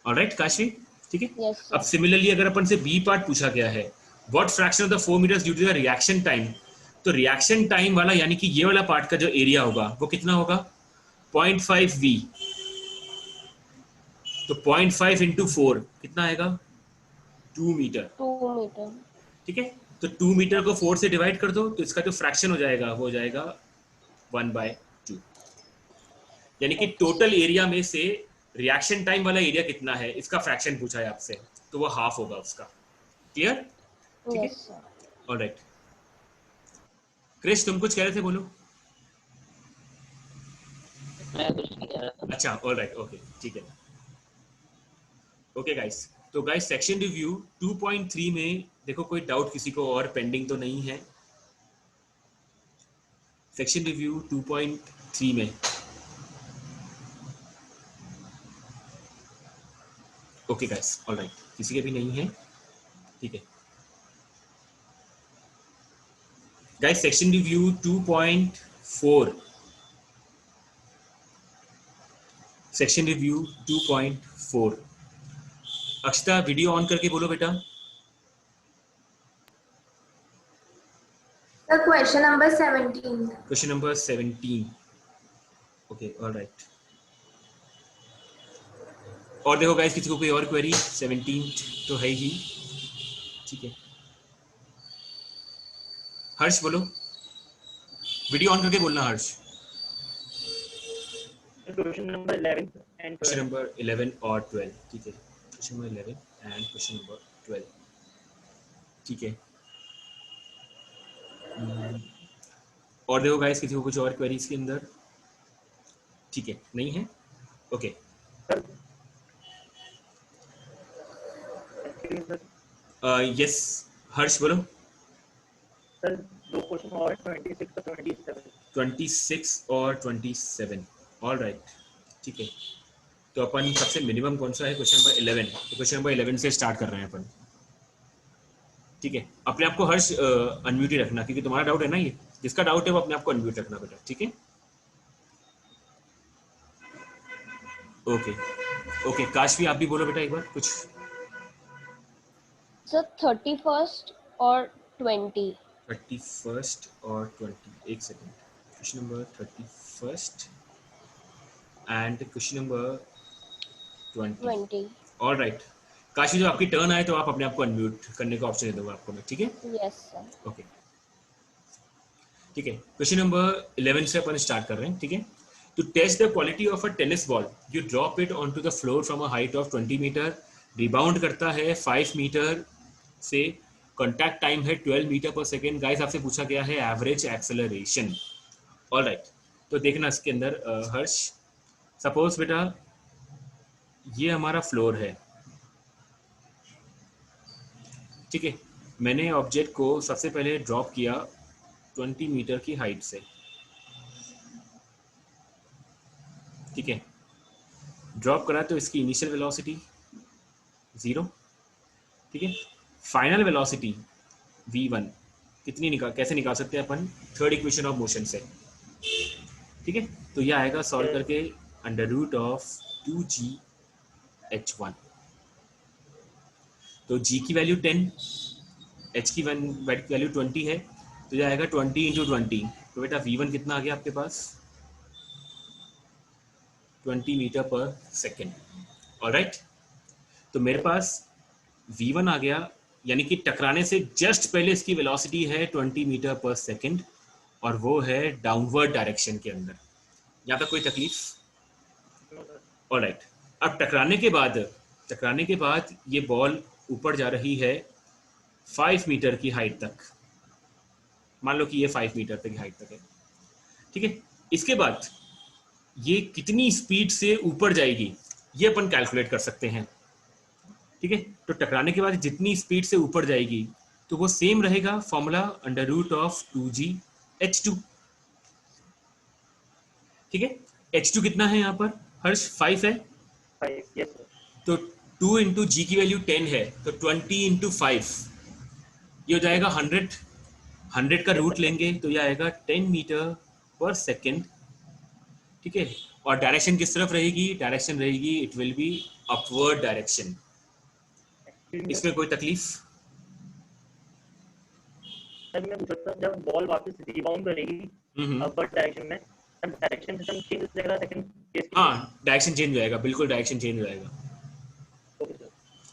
ऑलराइट काशी, ठीक है। Yes, sir. अब सिमिलरली अगर अपन से बी पार्ट पूछा गया है, what fraction of the 4 metres due to the reaction time, तो रिएक्शन टाइम वाला यानी कि ये वाला पार्ट का जो एरिया होगा वो कितना होगा, 0.5v, तो 0.5 × 4 कितना आएगा, 2 मीटर। 2 मीटर। ठीक है, तो 2 मीटर को 4 से डिवाइड कर दो, तो इसका जो फ्रैक्शन हो जाएगा वो हो जाएगा 1/2, यानी कि टोटल एरिया में से रिएक्शन टाइम वाला एरिया कितना है इसका फ्रैक्शन पूछा है आपसे, तो वो हाफ होगा उसका। क्लियर? ठीक है, Yes, sir. ऑलराइट। क्रिश तुम कुछ कह रहे थे, बोलो। मैं कुछ नहीं कह रहा था। अच्छा, ऑलराइट, ओके, ठीक है। ओके गाइस, तो गाइस सेक्शन रिव्यू 2.3 में देखो कोई डाउट किसी को और पेंडिंग तो नहीं है? सेक्शन रिव्यू 2.3 में ओके गाइस, ऑलराइट, किसी के भी नहीं है? ठीक है guys, section review 2.4, section review 2.4। Akshata video on करके बोलो बेटा। The question number 17. Question number 17, okay, alright. और देखो गाइस, किसी को कोई और क्वेरी, 17 तो है ही, ठीक है। हर्ष बोलो, वीडियो ऑन करके बोलना Harsh. Question number 11 and question 12. Number 11 और 12, ठीक है, question number 11 and question number 12, ठीक है। और देखो गाइस, किसी को कुछ और क्वेरीज के अंदर, ठीक है, नहीं है, ओके। यस हर्ष बोलो। सर दो क्वेश्चन और 26 और 27. 26 और 27, ऑलराइट, ठीक है। तो अपन सबसे मिनिमम कौन सा है, क्वेश्चन नंबर 11, तो क्वेश्चन नंबर 11 से स्टार्ट कर रहे हैं अपन, ठीक है। अपने आप को हर्ष अनम्यूट ही रखना, क्योंकि तुम्हारा डाउट है ना, ये जिसका डाउट है वो अपने आप को अनम्यूट रखना बेटा, ठीक है। ओके ओके, काशवी आप भी बोलो बेटा एक बार कुछ। Sir, 31st or 20? 31st और 20, एक second, question number 31st and question number 20, alright. Kashi, जो आपकी टर्न आए तो आप अपने आप को अनम्यूट करने का ऑप्शन दे दूंगा आपको मैं, ठीक है। Yes, sir. ओके, ठीक है। क्वेश्चन नंबर 11 से अपन स्टार्ट कर रहे हैं, ठीक है। To test the quality of a tennis ball, you drop it on to the floor from a height of 20 metre, rebound करता है 5 मीटर से, कॉन्टैक्ट टाइम है 12 मीटर/सेकेंड। गाइस, आपसे पूछा गया है एवरेज एक्सेलरेशन, ऑलराइट। तो देखना इसके अंदर हर्ष, सपोज बेटा ये हमारा फ्लोर है, ठीक है। मैंने ऑब्जेक्ट को सबसे पहले ड्रॉप किया 20 मीटर की हाइट से, ठीक है। ड्रॉप करा तो इसकी इनिशियल वेलोसिटी 0, ठीक है। फाइनल वेलोसिटी v1 कितनी कैसे निकाल सकते हैं अपन, थर्ड इक्वेशन ऑफ मोशन से, ठीक है। तो ये आएगा सॉल्व करके √2gh1। तो g की वैल्यू 10, h की वैल्यू 20 है, तो ये आएगा 20 × 20। तो बेटा v1 कितना आ गया आपके पास, 20 मीटर पर सेकेंड। ऑलराइट, तो मेरे पास v1 आ गया, यानी कि टकराने से जस्ट पहले इसकी वेलोसिटी है 20 मीटर पर सेकेंड, और वो है डाउनवर्ड डायरेक्शन के अंदर। यहाँ तक कोई तकलीफ? ऑलराइट, अब टकराने के बाद ये बॉल ऊपर जा रही है 5 मीटर की हाइट तक। मान लो कि ये 5 मीटर तक की हाइट तक है, ठीक है। इसके बाद ये कितनी स्पीड से ऊपर जाएगी ये अपन कैलकुलेट कर सकते हैं, ठीक है। तो टकराने के बाद जितनी स्पीड से ऊपर जाएगी तो वो सेम रहेगा फॉर्मूला √2gh2, ठीक है। h2 कितना है यहाँ पर हर्ष, 5 है, 5, yes sir. तो 2 × g की वैल्यू 10 है, तो 20 × 5 ये हो जाएगा 100 का रूट लेंगे तो ये आएगा 10 मीटर पर सेकेंड, ठीक है। और डायरेक्शन किस तरफ रहेगी, डायरेक्शन रहेगी it will be upward direction. इसमें कोई तकलीफ? सर मैं पूछ सकता हूं, जब बॉल वापस रिबाउंड करेगी अपवर्ड डायरेक्शन में, तब डायरेक्शन सिस्टम चेंज हो जाएगा सेकंड केस? हाँ, डायरेक्शन चेंज हो जाएगा, बिल्कुल डायरेक्शन चेंज हो जाएगा, ओके सर,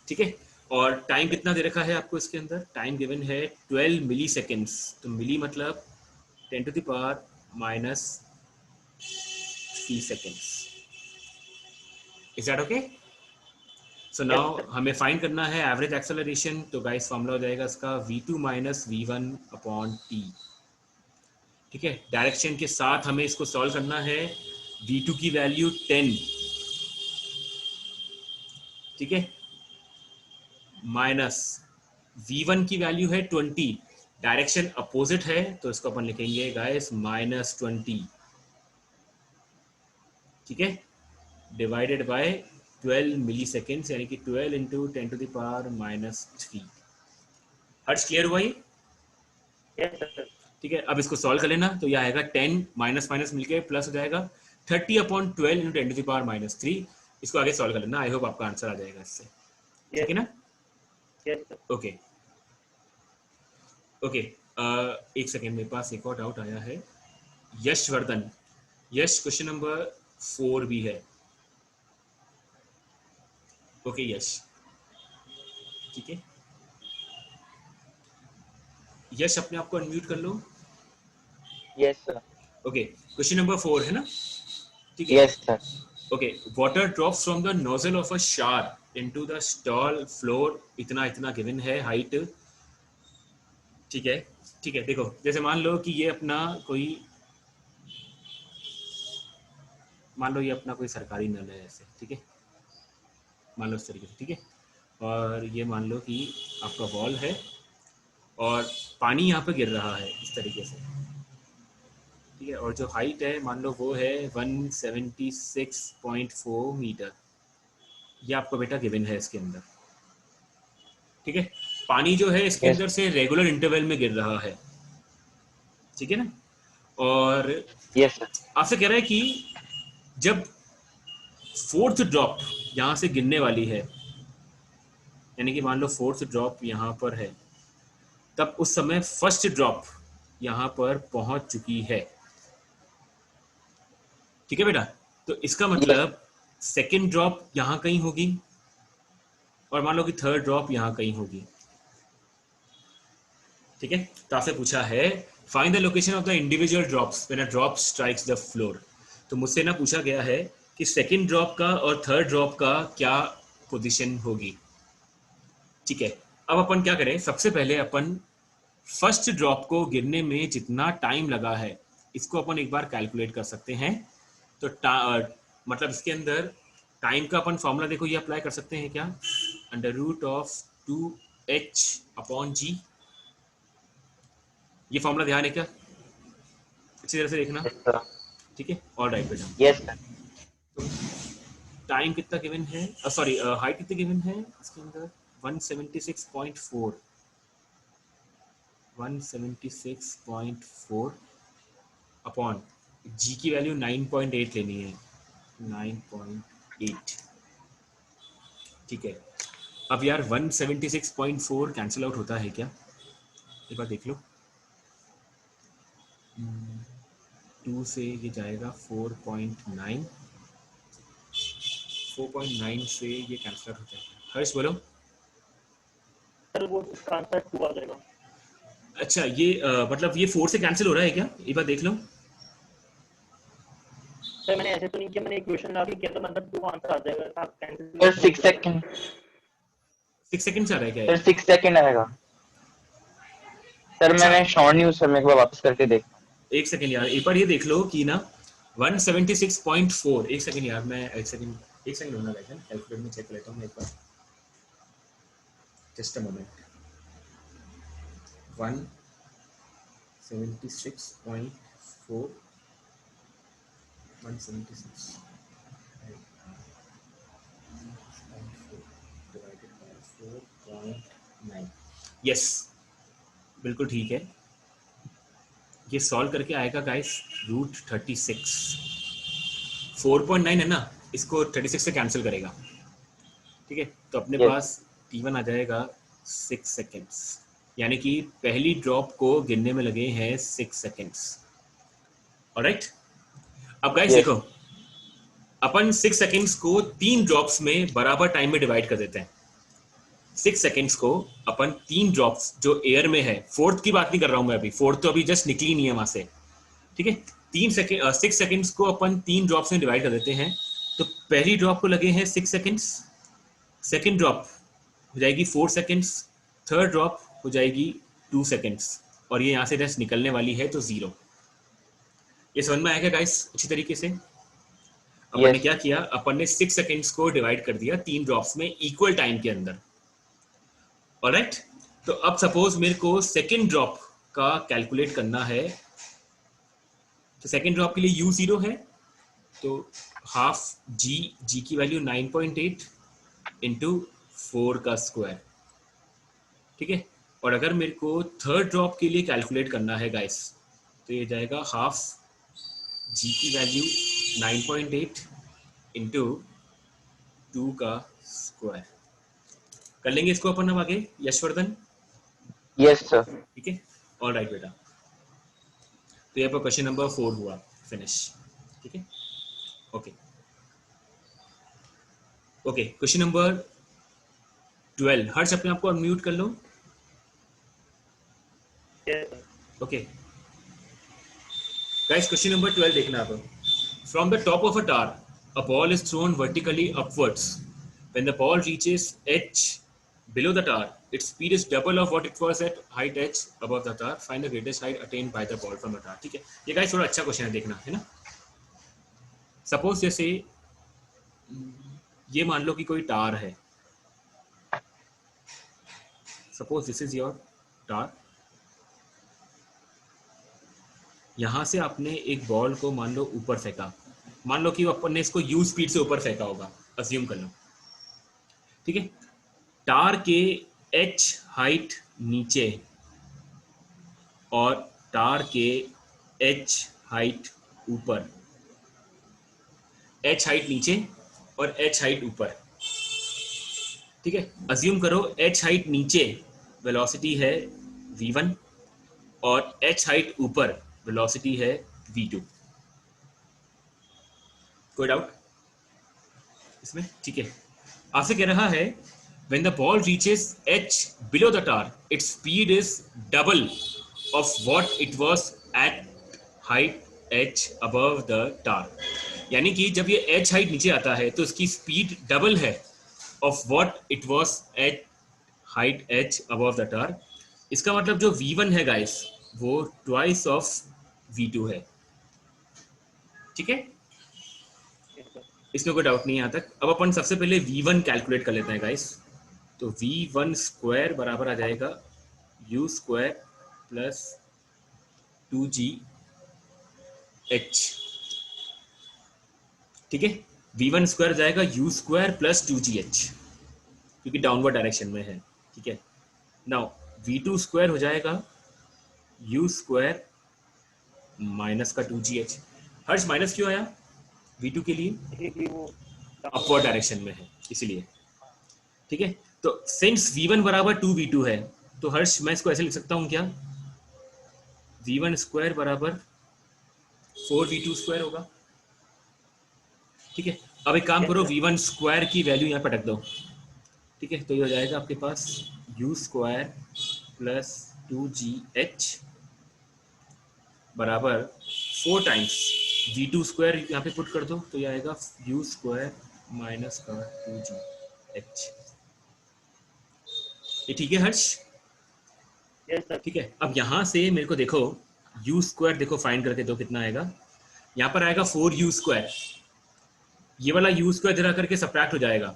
ठीक है। और टाइम कितना दे रखा है आपको इसके अंदर, टाइम गिवन है 12 मिली सेकेंड्स। तो मिली मतलब 10⁻³ seconds। Is that okay? So now हमें फाइंड करना है एवरेज एक्सेलरेशन। तो गाइस फॉर्मूला हो जाएगा इसका v2 - v1/t, ठीक है। डायरेक्शन के साथ हमें इसको सॉल्व करना है। v2 की वैल्यू 10, ठीक है, माइनस v1 की वैल्यू है 20, डायरेक्शन अपोजिट है तो इसको अपन लिखेंगे गाइस -20, ठीक है, डिवाइडेड बाय 12 मिली सेकेंड्स, यानी कि 12 × 10⁻³ हर्ष क्लियर हुआ ये? यस सर, ठीक है। अब इसको सॉल्व कर लेना, तो ये आएगा 10 माइनस माइनस मिलके प्लस हो जाएगा 30/12 × 10⁻³ इसको आगे सॉल्व कर लेना। आई होप आपका आंसर आ जाएगा इससे, ठीक है ना? यस सर, ओके ओके, एक सेकेंड, मेरे पास एक और डाउट आया है। यशवर्धन, यश क्वेश्चन नंबर 4 भी है। ओके यश, ठीक है, यश अपने आप को अनम्यूट कर लो। Yes, sir. Okay, question number 4 है ना, ठीक है? Yes, sir. Okay, water drops from the nozzle of a shower into the stall floor, इतना इतना गिवन है हाइट, ठीक है, ठीक है। देखो जैसे मान लो कि ये अपना कोई, मान लो ये अपना कोई सरकारी नल है ऐसे, ठीक है, मान लो इस तरीके से, ठीक है। और ये मान लो कि आपका वॉल है और पानी यहाँ पे गिर रहा है इस तरीके से, ठीक है। और जो हाइट है मान लो वो है 176.4 मीटर, ये आपको बेटा गिवन है इसके अंदर, ठीक है। पानी जो है इसके अंदर से रेगुलर इंटरवल में गिर रहा है, ठीक है ना। और Yes, sir. आपसे कह रहा है कि जब 4th ड्रॉप यहाँ से गिरने वाली है, यानी कि मान लो 4th ड्रॉप यहाँ पर है, तब उस समय 1st ड्रॉप यहाँ पर पहुंच चुकी है, ठीक है बेटा। तो इसका मतलब 2nd ड्रॉप यहाँ कहीं होगी और मान लो कि 3rd ड्रॉप यहाँ कहीं होगी, ठीक है। तो आपसे पूछा है find the location of the individual drops when a drop strikes the floor. तो मुझसे ना पूछा गया है कि 2nd ड्रॉप का और 3rd ड्रॉप का क्या पोजीशन होगी, ठीक है। अब अपन क्या करें, सबसे पहले अपन 1st ड्रॉप को गिरने में जितना टाइम लगा है इसको अपन एक बार कैलकुलेट कर सकते हैं। तो मतलब इसके अंदर टाइम का अपन फॉर्मूला देखो ये अप्लाई कर सकते हैं क्या, under root of 2h upon g, ये फॉर्मूला ध्यान है क्या, अच्छी तरह से देखना, यस सर, ठीक है। ऑल राइट बेटा, यस सर, तो टाइम कितना गिवन है, सॉरी हाइट कितनी गिवन है इसके अंदर, 176.4 अपॉन g की वैल्यू 9.8 लेनी है, 9.8, ठीक है। अब यार 176.4 कैंसिल आउट होता है क्या, एक बार देख लो, 2 से ये जाएगा 4.9, 4.9 से ये कैंसिल आउट होता है, हर्ष बोलो। सर वो इसका आंसर 2 आ जाएगा। अच्छा ये मतलब ये 4 से कैंसिल हो रहा है क्या, एक बार देख लो। सर मैंने ऐसे तो नहीं किया, मैंने एक क्वेश्चन लगा के किया तो मतलब 2 आंसर आ जाएगा, आप कैंसिल सर 6 सेकंड, 6 सेकंड से आ रहा है क्या सर 6 सेकंड आएगा सर। अच्छा। मैंने शॉर्ट न्यूज सर, मैं एक बार वापस करके देख। एक सेकंड यार, एक बार ये देख लो कि ना 176.4, एक सेकंड यार, मैं एक सेकंड होना रहेगा, कैलकुलेटर में चेक कर लेता हूँ मैं एक बार, just a moment. 176.4 divided by 4.9, yes बिल्कुल ठीक है। ये सॉल्व करके आएगा गाइस √36, 4.9 है ना, इसको 36 से कैंसिल करेगा, ठीक है। तो अपने Yes. पास T1 आ जाएगा 6 सेकेंड्स, यानी कि पहली ड्रॉप को गिनने में लगे हैं 6 सेकेंड्स। ऑलराइट, अब गाइस Yes. देखो, अपन 6 सेकेंड्स को 3 ड्रॉप्स में बराबर टाइम में डिवाइड कर देते हैं। 6 सेकेंड्स को अपन 3 ड्रॉप्स जो एयर में है, फोर्थ की बात नहीं कर रहा हूं मैं अभी, फोर्थ तो अभी जस्ट निकली नहीं है वहां से, ठीक है। 6 सेकेंड्स को अपन 3 ड्रॉप्स में डिवाइड कर देते हैं, तो पहली ड्रॉप को लगे हैं 6 सेकेंड्स, सेकेंड ड्रॉप हो जाएगी 4 सेकेंड्स, थर्ड ड्रॉप हो जाएगी 2 सेकेंड्स, और ये यहाँ से जस्ट निकलने वाली है तो 0। ये समझ में आएगा गाइस अच्छी तरीके से। अपन ने क्या किया, अपन ने 6 सेकेंड्स को डिवाइड कर दिया 3 ड्रॉप्स में इक्वल टाइम के अंदर। ऑलराइट, तो अब सपोज मेरे को सेकेंड ड्रॉप का कैलकुलेट करना है, तो सेकेंड ड्रॉप के लिए U0 है, तो हाफ जी की वैल्यू 9.8 इंटू 4 का स्क्वायर, ठीक है। और अगर मेरे को थर्ड ड्रॉप के लिए कैलकुलेट करना है गाइस, तो ये जाएगा हाफ जी की वैल्यू 9.8 इंटू 2 का स्क्वायर। कर लेंगे इसको अपन अब आगे, यशवर्धन। Yes sir. ठीक है, ऑल राइट बेटा। तो ये पर क्वेश्चन नंबर 4 हुआ फिनिश, ठीक है। ओके ओके, क्वेश्चन नंबर 12, हर्ष अपने आप को अनम्यूट कर लो। ओके गाइस, क्वेश्चन नंबर 12 देखना आप। From the top of a tar a ball is thrown vertically upwards. When the ball reaches h below the tar, its speed is double of what it was at height h above the tar. Find the greatest height attained by the ball from the tar. ठीक है, ये guys थोड़ा अच्छा question है, देखना है ना। Suppose जैसे ये मान लो कि कोई टार है, सपोज दिस इज योर टार। यहां से आपने एक बॉल को मान लो ऊपर फेंका, मान लो कि अपन ने इसको u स्पीड से ऊपर फेंका होगा, अज्यूम कर लो, ठीक है। टार के h हाइट नीचे और टार के h हाइट ऊपर, h हाइट नीचे और h हाइट ऊपर, ठीक है। अज्यूम करो h हाइट नीचे वेलोसिटी है v1 और h हाइट ऊपर वेलोसिटी है v2। कोई डाउट इसमें? ठीक है, आपसे कह रहा है when the ball reaches h below the tar, its speed is double of what it was at height h above the tar। यानी कि जब ये h हाइट नीचे आता है तो इसकी स्पीड डबल है of what it was at height h above the tar। इसका मतलब जो v1 है गाइस वो twice of v2 है, ठीक है। इसमें कोई डाउट नहीं है यहाँ तक। अब अपन सबसे पहले v1 कैलकुलेट कर लेते हैं गाइस। तो v1 स्क्वायर बराबर आ जाएगा u स्क्वायर प्लस 2gh, ठीक है। v1 स्क्वायर जाएगा u स्क्वायर प्लस 2gh, क्योंकि डाउनवर्ड डायरेक्शन में है, ठीक है। नाउ v2 स्क्वायर हो जाएगा u स्क्वायर माइनस का 2gh। हर्ष माइनस क्यों आया v2 के लिए? क्योंकि वो अपवर्ड डायरेक्शन में है इसलिए, ठीक है। तो सिंस v1 बराबर 2v2 है, तो हर्ष मैं इसको ऐसे लिख सकता हूँ क्या? v1 स्क्वायर बराबर 4v2 स्क्वायर होगा, ठीक है। अब एक काम करो, v1 स्क्वायर की वैल्यू यहाँ पटक दो, ठीक है। तो ये हो जाएगा आपके पास u स्क्वायर प्लस 2gh बराबर 4 टाइम्स v2 स्क्वायर यहाँ पे पुट कर दो, तो ये आएगा u स्क्वायर माइनस का 2gh। ये ठीक है हर्ष? Yes sir. ठीक है। अब यहाँ से मेरे को देखो u स्क्वायर देखो फाइंड करके दो कितना आएगा। यहाँ पर आएगा 4u स्क्वायर, ये वाला u स्क्वायर इधर आकर के सब्ट्रैक्ट हो जाएगा,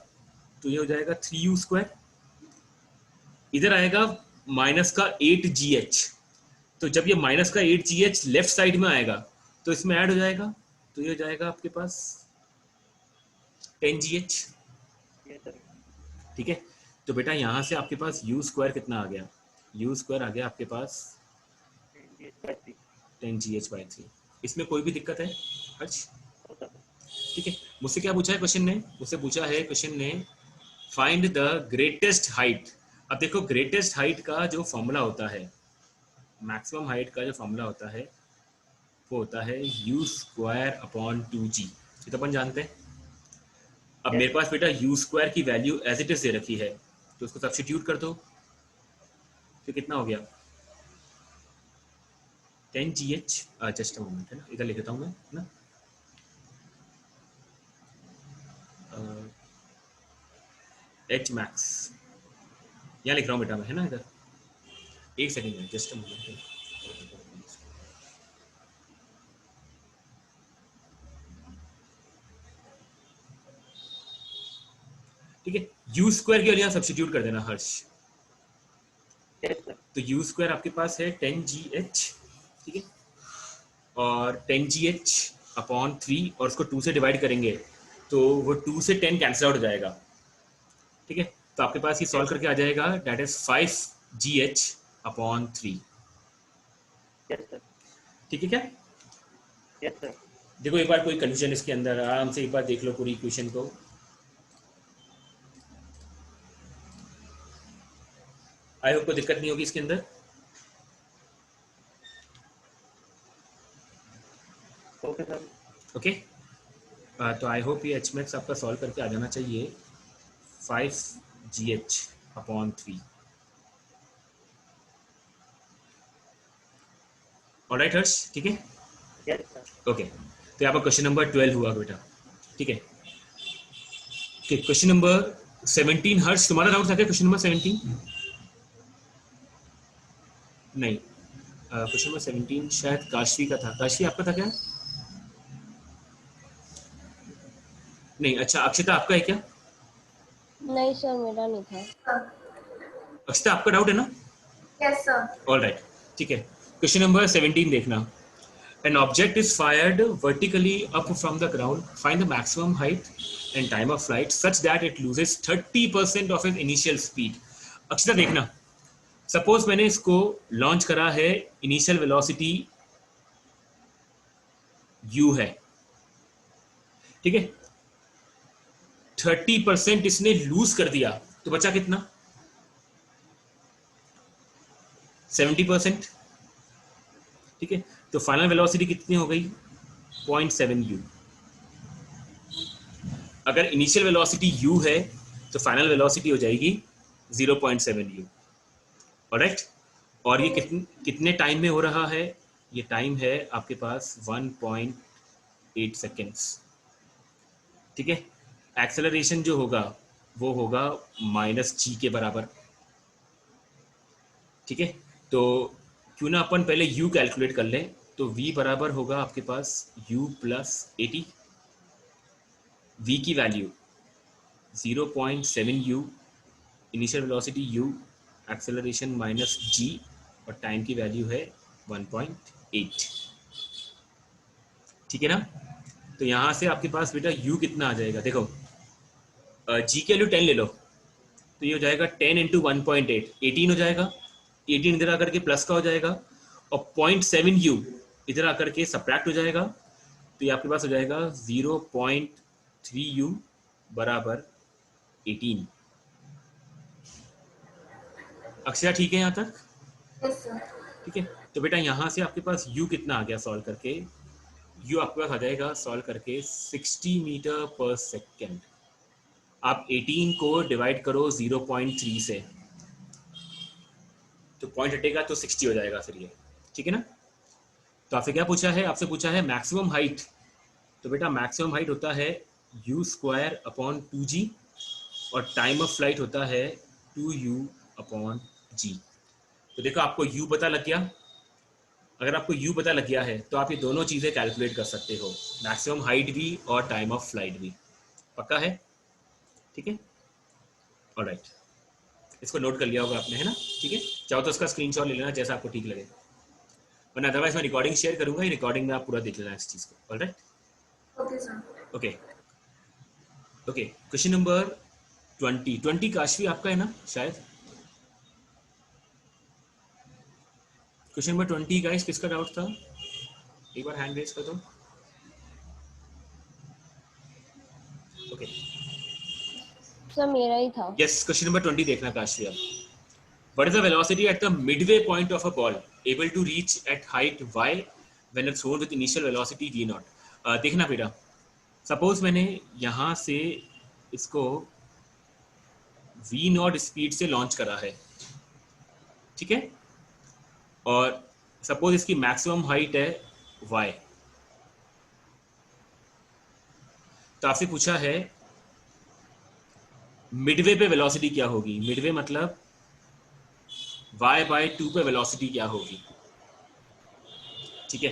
तो ये हो जाएगा 3u स्क्वायर। इधर आएगा माइनस का 8gh, तो जब ये माइनस का 8gh लेफ्ट साइड में आएगा तो इसमें ऐड हो जाएगा, तो ये हो जाएगा आपके पास 10gh, यस सर। ठीक है। तो बेटा यहाँ से आपके पास u स्क्वायर कितना आ गया? u स्क्वायर आ गया आपके पास 10gh/3। इसमें कोई भी दिक्कत है हर्ष? ठीक है। मुझसे क्या पूछा है क्वेश्चन ने? मुझसे पूछा है क्वेश्चन ने फाइंड द ग्रेटेस्ट हाइट। अब देखो ग्रेटेस्ट हाइट का जो फॉर्मूला होता है, मैक्सिमम हाइट का जो फॉर्मूला होता है वो होता है u स्क्वायर अपॉन 2g, ये तो अपन जानते हैं। अब मेरे पास बेटा u स्क्वायर की वैल्यू एज इट इज दे रखी है, तो उसको सब्स्टिट्यूट कर दो, तो कितना हो गया? 10gh। जस्ट अ मोमेंट, है ना, इधर लिख देता हूँ मैं, है ना। h मैक्स यहाँ लिख रहा हूँ बेटा मैं, है ना। इधर एक सेकेंड है, जस्ट अ मोमेंट। ठीक है, u स्क्वायर की यहाँ सब्स्टिट्यूट कर देना हर्ष। तो u स्क्वायर आपके पास है 10gh, ठीक है, और 10gh अपॉन 3, और उसको 2 से डिवाइड करेंगे तो वो 2 से 10 कैंसिल आउट हो जाएगा, ठीक है। तो आपके पास ये सॉल्व करके आ जाएगा, दैट इज 5gh अपॉन 3। ठीक है क्या? Yes sir. देखो एक बार कोई कंफ्यूजन इसके अंदर, आराम से एक बार देख लो पूरी इक्वेशन को। आई होप कोई दिक्कत नहीं होगी इसके अंदर। Okay sir. ओके, तो आई होप ये एच मैक्स आपका सॉल्व करके आ जाना चाहिए 5gh अपॉन 3। ऑलराइट हर्ष, ठीक है। Yes sir. ओके, तो यहाँ पर क्वेश्चन नंबर 12 हुआ बेटा, ठीक है। क्वेश्चन नंबर 17 हर्ष, तुम्हारा डाउट था क्या क्वेश्चन नंबर 17? नहीं, क्वेश्चन नंबर 17 शायद काशवी का था। काशवी आपका था क्या? नहीं, अच्छा अक्षिता आपका है क्या? नहीं सर, मेरा नहीं था। अक्षिता आपका डाउट है ना? Yes sir. ऑलराइट, ठीक है। क्वेश्चन नंबर 17 देखना। An object is fired vertically up from the ground. Find the maximum height and time of flight such that it loses 30% of its initial speed. Akshita देखना, suppose मैंने इसको launch करा है, initial velocity u है, ठीक है। 30% इसने लूज कर दिया, तो बचा कितना? 70%, ठीक है। तो फाइनल वेलोसिटी कितनी हो गई? 0.7 u। अगर इनिशियल वेलोसिटी u है तो फाइनल वेलोसिटी हो जाएगी 0.7 u। ऑलराइट, और ये कितने टाइम में हो रहा है? ये टाइम है आपके पास 1.8 सेकेंड्स, ठीक है। एक्सेलरेशन जो होगा वो होगा -g के बराबर, ठीक है। तो क्यों ना अपन पहले u कैलकुलेट कर लें, तो v बराबर होगा आपके पास u + 80, v की value 0.7 u, initial velocity u, acceleration minus g और टाइम की वैल्यू है 1.8। ठीक है ना? तो यहाँ से आपके पास बेटा u कितना आ जाएगा, देखो g की वैल्यू 10 ले लो तो ये हो जाएगा 10 इंटू 1.8, 18 हो जाएगा। 18 इधर आकर के प्लस का हो जाएगा और 0.7 u इधर आकर के सब्ट्रैक्ट हो जाएगा, तो ये आपके पास हो जाएगा 0.3 u बराबर 18। अक्षरा ठीक है यहाँ तक? Yes sir. ठीक है, तो बेटा यहाँ से आपके पास u कितना आ गया सॉल्व करके, u आपके पास आ जाएगा सॉल्व करके 60 मीटर पर सेकेंड। आप 18 को डिवाइड करो 0.3 से तो पॉइंट हटेगा तो 60 हो जाएगा फिर ये। ठीक है ना? तो आपसे क्या पूछा है, आपसे पूछा है मैक्सिमम हाइट। तो बेटा मैक्सिमम हाइट होता है u स्क्वायर अपॉन 2g और टाइम ऑफ फ्लाइट होता है 2u अपॉन g। तो देखो आपको u पता लग गया। अगर आपको u पता लग गया है तो आप ये दोनों चीजें कैलकुलेट कर सकते हो, मैक्सिमम हाइट भी और टाइम ऑफ फ्लाइट भी। पक्का है? ठीक है, ऑलराइट, इसको नोट कर लिया होगा आपने, है ना? ठीक है, चाहो तो उसका स्क्रीनशॉट ले लेना जैसा आपको ठीक लगे, वरना अदरवाइज मैं रिकॉर्डिंग शेयर करूंगा, ये रिकॉर्डिंग में आप पूरा देख लेना इस चीज को। Alright, okay sir. Okay okay. Question number 20 Kashvi आपका है ना शायद? क्वेश्चन नंबर 20 गाइस किसका डाउट था? एक बार हैंड रेज कर दो। ओके सर मेरा ही था। यस, क्वेश्चन नंबर 20 देखना काशवी अब। What is the velocity at the midway point of a ball able to reach at height y when it's thrown with initial velocity v naught? देखना बेटा, suppose मैंने यहाँ से इसको v नॉट स्पीड से launch करा है, ठीक है, और सपोज इसकी मैक्सिमम हाइट है y। तो आपसे पूछा है मिडवे पे वेलोसिटी क्या होगी। मिडवे मतलब y/2 पे वेलोसिटी क्या होगी। ठीक है,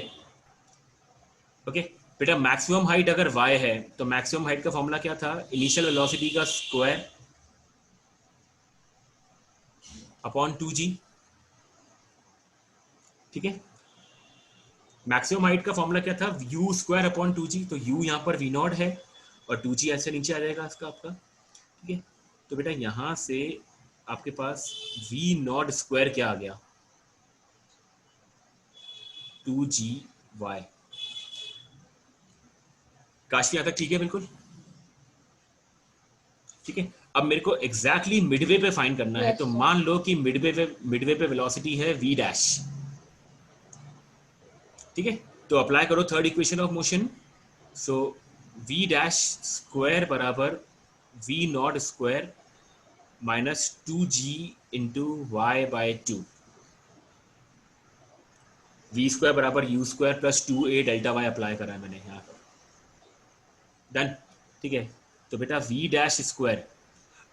ओके बेटा, मैक्सिमम हाइट अगर y है तो मैक्सिमम हाइट का फॉर्मूला क्या था, इनिशियल वेलोसिटी का स्क्वायर अपॉन 2g। ठीक है, मैक्सिमम हाइट का फॉर्मूला क्या था, u स्क्वायर अपॉन 2g। तो u यहाँ पर v नॉट है और 2g ऐसे नीचे आ जाएगा इसका आपका। ठीक है, तो बेटा यहां से आपके पास v नॉट स्क्वायर क्या आ गया, 2gy। काशी आता ठीक है? बिल्कुल ठीक है। अब मेरे को एग्जैक्टली मिडवे पे फाइंड करना है, तो मान लो कि मिडवे पे वेलोसिटी है v डैश। ठीक है, तो अप्लाई करो third equation of motion. So v dash square बराबर v not square minus 2g into y/2। v square बराबर u square plus 2a delta y apply करा है मैंने यहाँ पर। डन। ठीक है, तो बेटा v डैश स्क्वायर,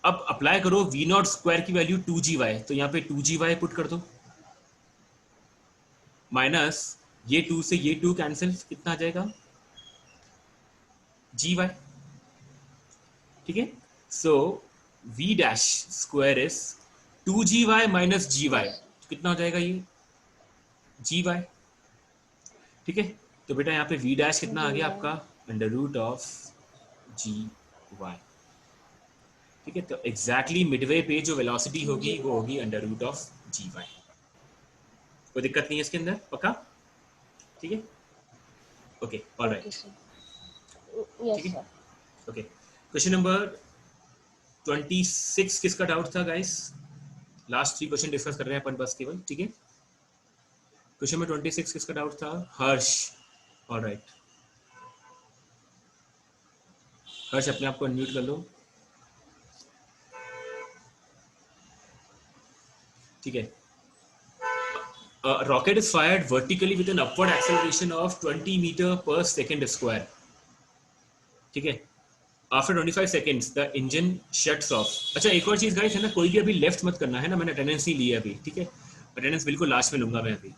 अब अप्लाई करो v नॉट स्क्वायर की वैल्यू 2gy, तो यहाँ पे 2gy पुट कर दो, माइनस ये 2 से ये 2 कैंसिल, कितना आ जाएगा gy। ठीक है, सो v dash square is 2gy minus gy, तो कितना हो जाएगा ये gy। ठीक है, तो बेटा यहाँ पे v डैश कितना आ गया आपका, अंडर रूट ऑफ gy। ठीक है, तो एग्जैक्टली मिडवे पे जो वेलोसिटी होगी वो होगी अंडर रूट ऑफ gy। कोई दिक्कत नहीं है इसके अंदर? पक्का? ठीक है, ओके, ऑलराइट, यस ठीक है, सर। ओके। क्वेश्चन नंबर 26 किसका डाउट था गाइस? लास्ट 3 क्वेश्चन डिस्कस कर रहे हैं अपन बस केवल। ठीक है, क्वेश्चन नंबर 26 किसका डाउट था? हर्ष। ऑलराइट, हर्ष अपने आप को अनम्यूट कर लो। ठीक है, rocket is fired vertically with an upward acceleration of 20 meter per second square. ठीक है, after 25 seconds the engine shuts off. अच्छा, एक और चीज गाइस है ना, कोई भी अभी लेफ्ट मत करना है ना, मैंने अटेंडेंस नहीं ली है अभी। ठीक है, अटेंडेंस बिल्कुल लास्ट में लूंगा मैं अभी।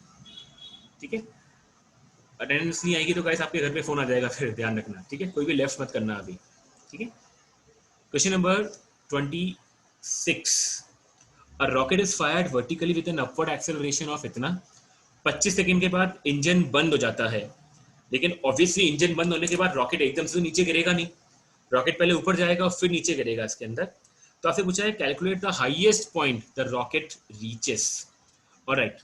ठीक है, अटेंडेंस नहीं आएगी तो गाइस आपके घर पे फोन आ जाएगा, फिर ध्यान रखना। ठीक है, कोई भी लेफ्ट मत करना अभी। ठीक ठीक है। Question number 26, a rocket is fired vertically with an upward acceleration of इतना, 25 सेकंड के बाद इंजन बंद हो जाता है, लेकिन ऑब्वियसली इंजन बंद होने के बाद रॉकेट एकदम से नीचे गिरेगा नहीं, रॉकेट पहले ऊपर जाएगा और फिर नीचे गिरेगा इसके अंदर। तो आपसे पूछा है calculate the highest point the rocket reaches. Alright,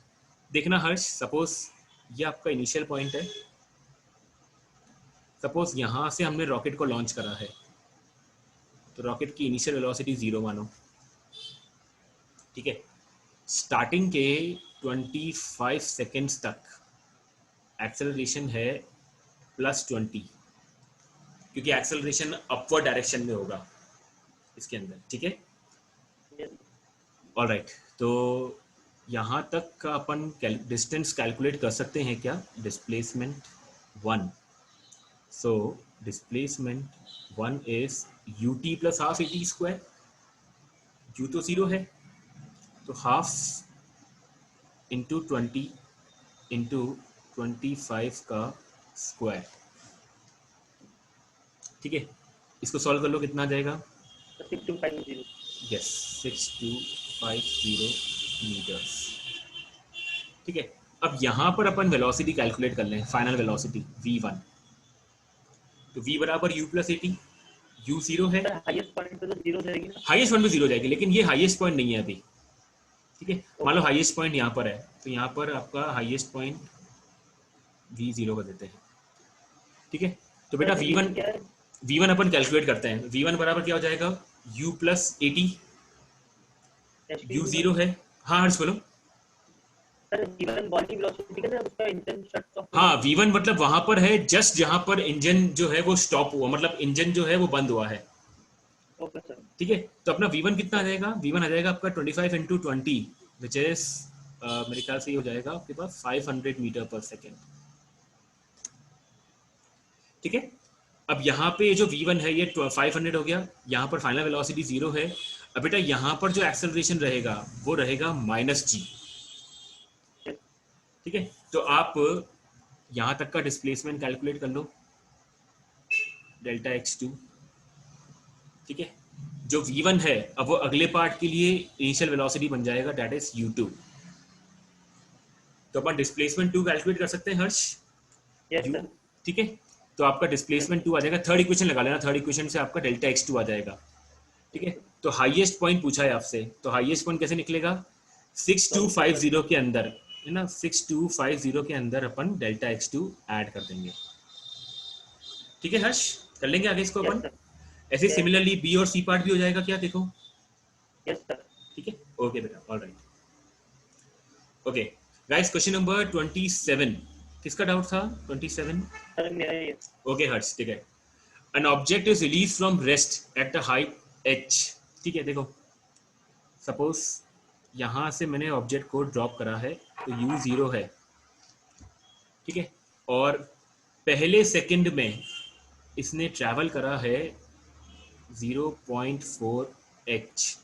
देखना हर्ष, सपोज ये आपका इनिशियल पॉइंट है, सपोज यहां से हमने रॉकेट को लॉन्च करा है, तो रॉकेट की इनिशियल वेलोसिटी 0 मानो, ठीक है। स्टार्टिंग के 25 सेकेंड्स तक एक्सेलरेशन है +20, क्योंकि एक्सेलरेशन अपवर्ड डायरेक्शन में होगा इसके अंदर, ठीक है। ऑलराइट, तो यहाँ तक का अपन डिस्टेंस कैलकुलेट कर सकते हैं क्या, displacement 1। So displacement 1 is ut + ½ at², u तो 0 है, तो ½ × 20 × 25 का स्क्वायर, ठीक है। इसको सॉल्व कर लो, कितना आ जाएगा, 6250। यस, 6250 मीटर्स, ठीक है। अब यहाँ पर अपन वेलोसिटी कैलकुलेट कर लें, फाइनल वेलोसिटी v1, तो v बराबर u + at, u 0 है, हाईएस्ट पॉइंट पे तो 0 जाएगी ना, हाईएस्ट पॉइंट पे 0 जाएगी, लेकिन ये हाईएस्ट पॉइंट नहीं है अभी, ठीक है। मान लो हाईएस्ट पॉइंट यहाँ पर है, तो यहाँ पर आपका हाईएस्ट पॉइंट v0 कर देते हैं, ठीक है। तो बेटा v1 अपन कैलकुलेट करते हैं, v1 बराबर क्या हो जाएगा, u + at, u 0 है, हाँ हर्ष बोलो। सर v1 बॉल की वेलोसिटी का उसका इंजन शट ऑफ, हाँ, v1 मतलब वहां पर है जस्ट जहां पर इंजन जो है वो स्टॉप हुआ, मतलब इंजन जो है वो बंद हुआ है, ओके सर। ठीक है। तो अपना v1 कितना आ जाएगा, v1 आ जाएगा आपका 25 × 20 विच इज मेरे ख्याल से ये हो जाएगा आपके पास 500 मीटर/सेकेंड, ठीक है। अब यहाँ पे जो v1 है ये 500 हो गया, यहाँ पर फाइनल वेलोसिटी 0 है। अब बेटा यहाँ पर जो एक्सेलरेशन रहेगा वो रहेगा -g, ठीक है। तो आप यहाँ तक का डिस्प्लेसमेंट कैलकुलेट कर लो, Δx2, ठीक है। जो v1 है अब वो अगले पार्ट के लिए इनिशियल वेलोसिटी बन जाएगा, दैट इज u2। तो अपन डिस्प्लेसमेंट 2 कैलकुलेट कर सकते हैं हर्ष, यस सर, ठीक है। तो आपका डिस्प्लेसमेंट 2 आ जाएगा, थर्ड इक्वेशन लगा लेना, थर्ड इक्वेशन से आपका Δx2 आ जाएगा, ठीक है। तो हाईएस्ट पॉइंट पूछा है आपसे, तो हाईएस्ट पॉइंट कैसे निकलेगा, 6250 के अंदर है ना, 6250 के अंदर अपन Δx2 ऐड कर देंगे, ठीक है हर्ष, कर लेंगे आगे इसको अपन। ऐसे सिमिलरली बी और सी पार्ट भी हो जाएगा क्या, देखो, यस सर, ठीक है। ओके बेटा, alright, okay guys. Question number 27, किसका डाउट था, 27? सर मेरा ये, ओके हर्ष, ठीक है। An object is release from rest at the height h, ठीक है। देखो सपोज यहाँ से मैंने ऑब्जेक्ट को ड्रॉप करा है, तो u 0 है, ठीक है, और पहले सेकंड में इसने ट्रैवल करा है 0.4 h।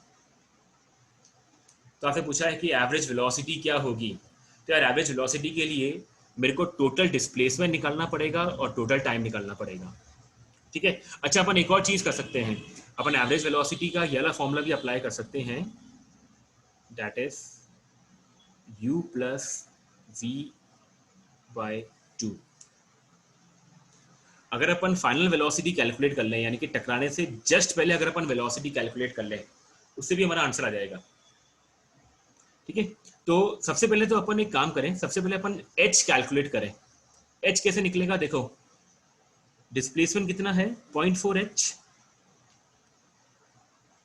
तो आपसे पूछा है कि एवरेज वेलोसिटी क्या होगी, तो यार एवरेज वेलोसिटी के लिए मेरे को टोटल डिस्प्लेसमेंट निकालना पड़ेगा और टोटल टाइम निकालना पड़ेगा, ठीक है। अच्छा, अपन एक और चीज कर सकते हैं, अपन एवरेज वेलोसिटी का ये वाला फॉर्मूला भी अप्लाई कर सकते हैं, दैट इज u + v/2। अगर अपन फाइनल वेलोसिटी कैलकुलेट कर लें, यानी कि टकराने से जस्ट पहले अगर अपन वेलोसिटी कैलकुलेट कर लें, उससे भी हमारा आंसर आ जाएगा, ठीक है। तो सबसे पहले तो अपन एक काम करें, सबसे पहले अपन h कैलकुलेट करें। h कैसे निकलेगा, देखो डिस्प्लेसमेंट कितना है, 0.4 h,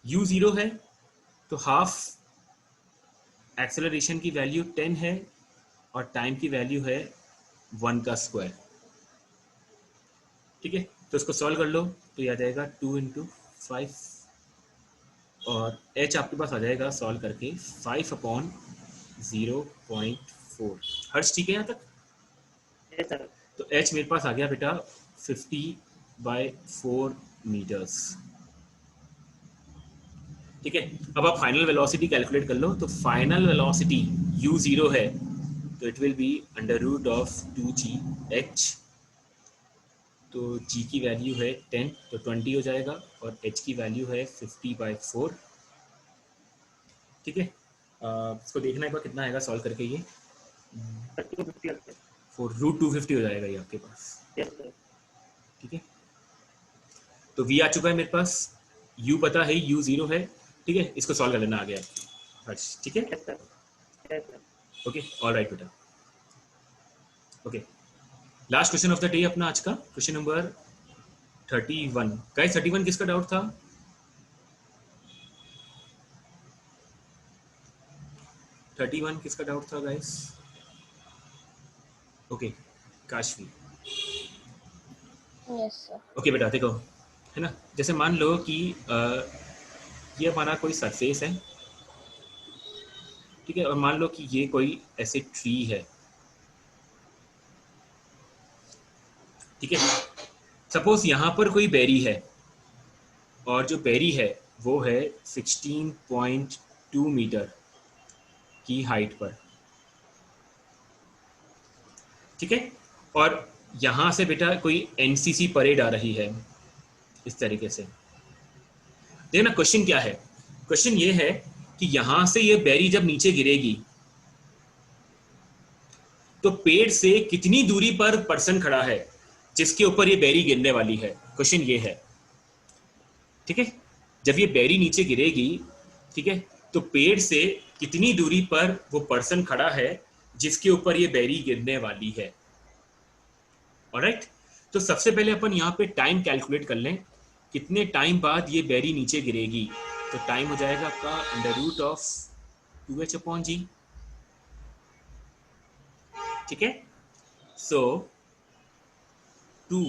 u 0 है, तो हाफ एक्सेलरेशन की वैल्यू 10 है और टाइम की वैल्यू है 1 का स्क्वायर, ठीक है। तो इसको सॉल्व कर लो, तो ये आ जाएगा 2 × 5 और h आपके पास आ जाएगा सॉल्व करके 5/0.4। हर्ष ठीक है यहाँ तक? यस सर, तो h मेरे पास आ गया बेटा 50/4 मीटर्स, ठीक है। अब आप फाइनल वेलोसिटी कैलकुलेट कर लो, तो फाइनल वेलोसिटी u 0 है, तो इट विल बी √2gh, तो g की वैल्यू है 10, तो 20 हो जाएगा और h की वैल्यू है 50/4। ठीक है, इसको देखना एक बार कितना आएगा सॉल्व करके। ये 4 √250 हो जाएगा ये आपके पास। ठीक है, तो v आ चुका है मेरे पास, u पता है, u 0 है। ठीक है, इसको सॉल्व कर लेना आ गया हर्ष। ठीक है, ओके, ऑलराइट बेटा। Okay, last question of the day अपना आज का, क्वेश्चन नंबर 31। गाइस 31 किसका डाउट था? किसका डाउट था guys? Okay, Kashvi. Yes sir. Okay बेटा, देखो है ना, जैसे मान लो कि ये हमारा कोई सरफेस है। ठीक है, और मान लो कि ये कोई ऐसे ट्री है। ठीक है, सपोज यहाँ पर कोई बेरी है और जो बेरी है वो है 16.2 मीटर की हाइट पर। ठीक है, और यहाँ से बेटा कोई एनसीसी परेड आ रही है इस तरीके से। देखना क्वेश्चन क्या है, क्वेश्चन ये है कि यहाँ से ये बेरी जब नीचे गिरेगी तो पेड़ से कितनी दूरी पर पर्सन खड़ा है जिसके ऊपर ये बेरी गिरने वाली है। क्वेश्चन ये है। ठीक है, जब ये बेरी नीचे गिरेगी, ठीक है, तो पेड़ से कितनी दूरी पर वो पर्सन खड़ा है जिसके ऊपर ये बेरी गिरने वाली है। ऑलराइट, तो सबसे पहले अपन यहाँ पे टाइम कैलकुलेट कर लें, कितने टाइम बाद ये बेरी नीचे गिरेगी। तो टाइम हो जाएगा आपका √2h/g। ठीक है, सो 2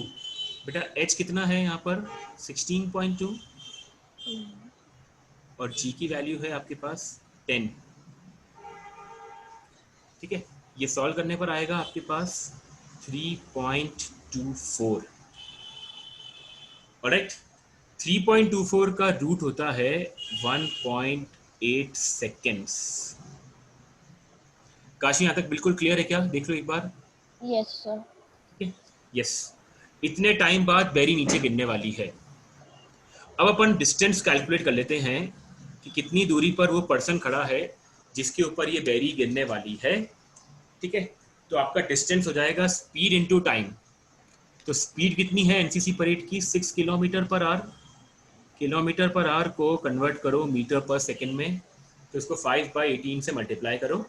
बेटा, h कितना है यहाँ पर 16.2 और g की वैल्यू है आपके पास 10। ठीक है, ये सॉल्व करने पर आएगा आपके पास 3.24। ऑलराइट, 3.24 का रूट होता है 1.8 सेकेंड्स। काशी यहाँ तक बिल्कुल क्लियर है क्या? देख लो एक बार। Yes sir. ठीक है, यस, इतने टाइम बाद बेरी नीचे गिरने वाली है। अब अपन डिस्टेंस कैलकुलेट कर लेते हैं कि कितनी दूरी पर वो पर्सन खड़ा है जिसके ऊपर ये बेरी गिरने वाली है। ठीक है, तो आपका डिस्टेंस हो जाएगा स्पीड इनटू टाइम। तो स्पीड कितनी है एनसीसी परेड की? 6 km/h। किलोमीटर पर आवर को कन्वर्ट करो मीटर पर सेकेंड में, तो इसको 5/18 से मल्टीप्लाई करो।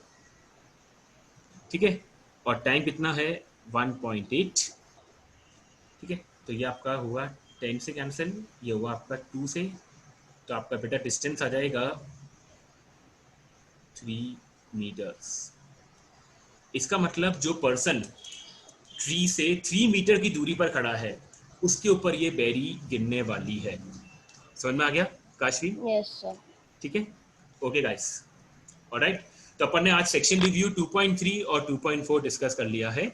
ठीक है, और टाइम कितना है 1.8। ठीक है, तो ये आपका हुआ 10 से कैंसिल, ये हुआ आपका 2 से, तो आपका बेटा डिस्टेंस आ जाएगा 3 मीटर्स। इसका मतलब जो पर्सन ट्री से 3 मीटर की दूरी पर खड़ा है उसके ऊपर ये बेरी गिरने वाली है। समझ में आ गया काशवी? Yes sir. ठीक है, ओके गाइस, ऑलराइट। तो अपन ने आज सेक्शन रिव्यू 2.3 और 2.4 डिस्कस कर लिया है।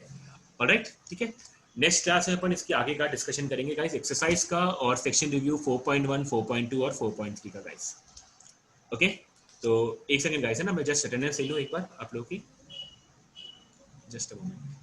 ऑलराइट, ठीक है, नेक्स्ट क्लास में अपन इसके आगे का डिस्कशन करेंगे गाइस, एक्सरसाइज का और सेक्शन रिव्यू 4.1, 4.2 और 4.3 का गाइस। ओके, तो एक सेकंड गाइस है ना, मैं जस्ट अटेंडेंस ले लूँ एक बार आप लोगों की, जस्ट अ मोमेंट।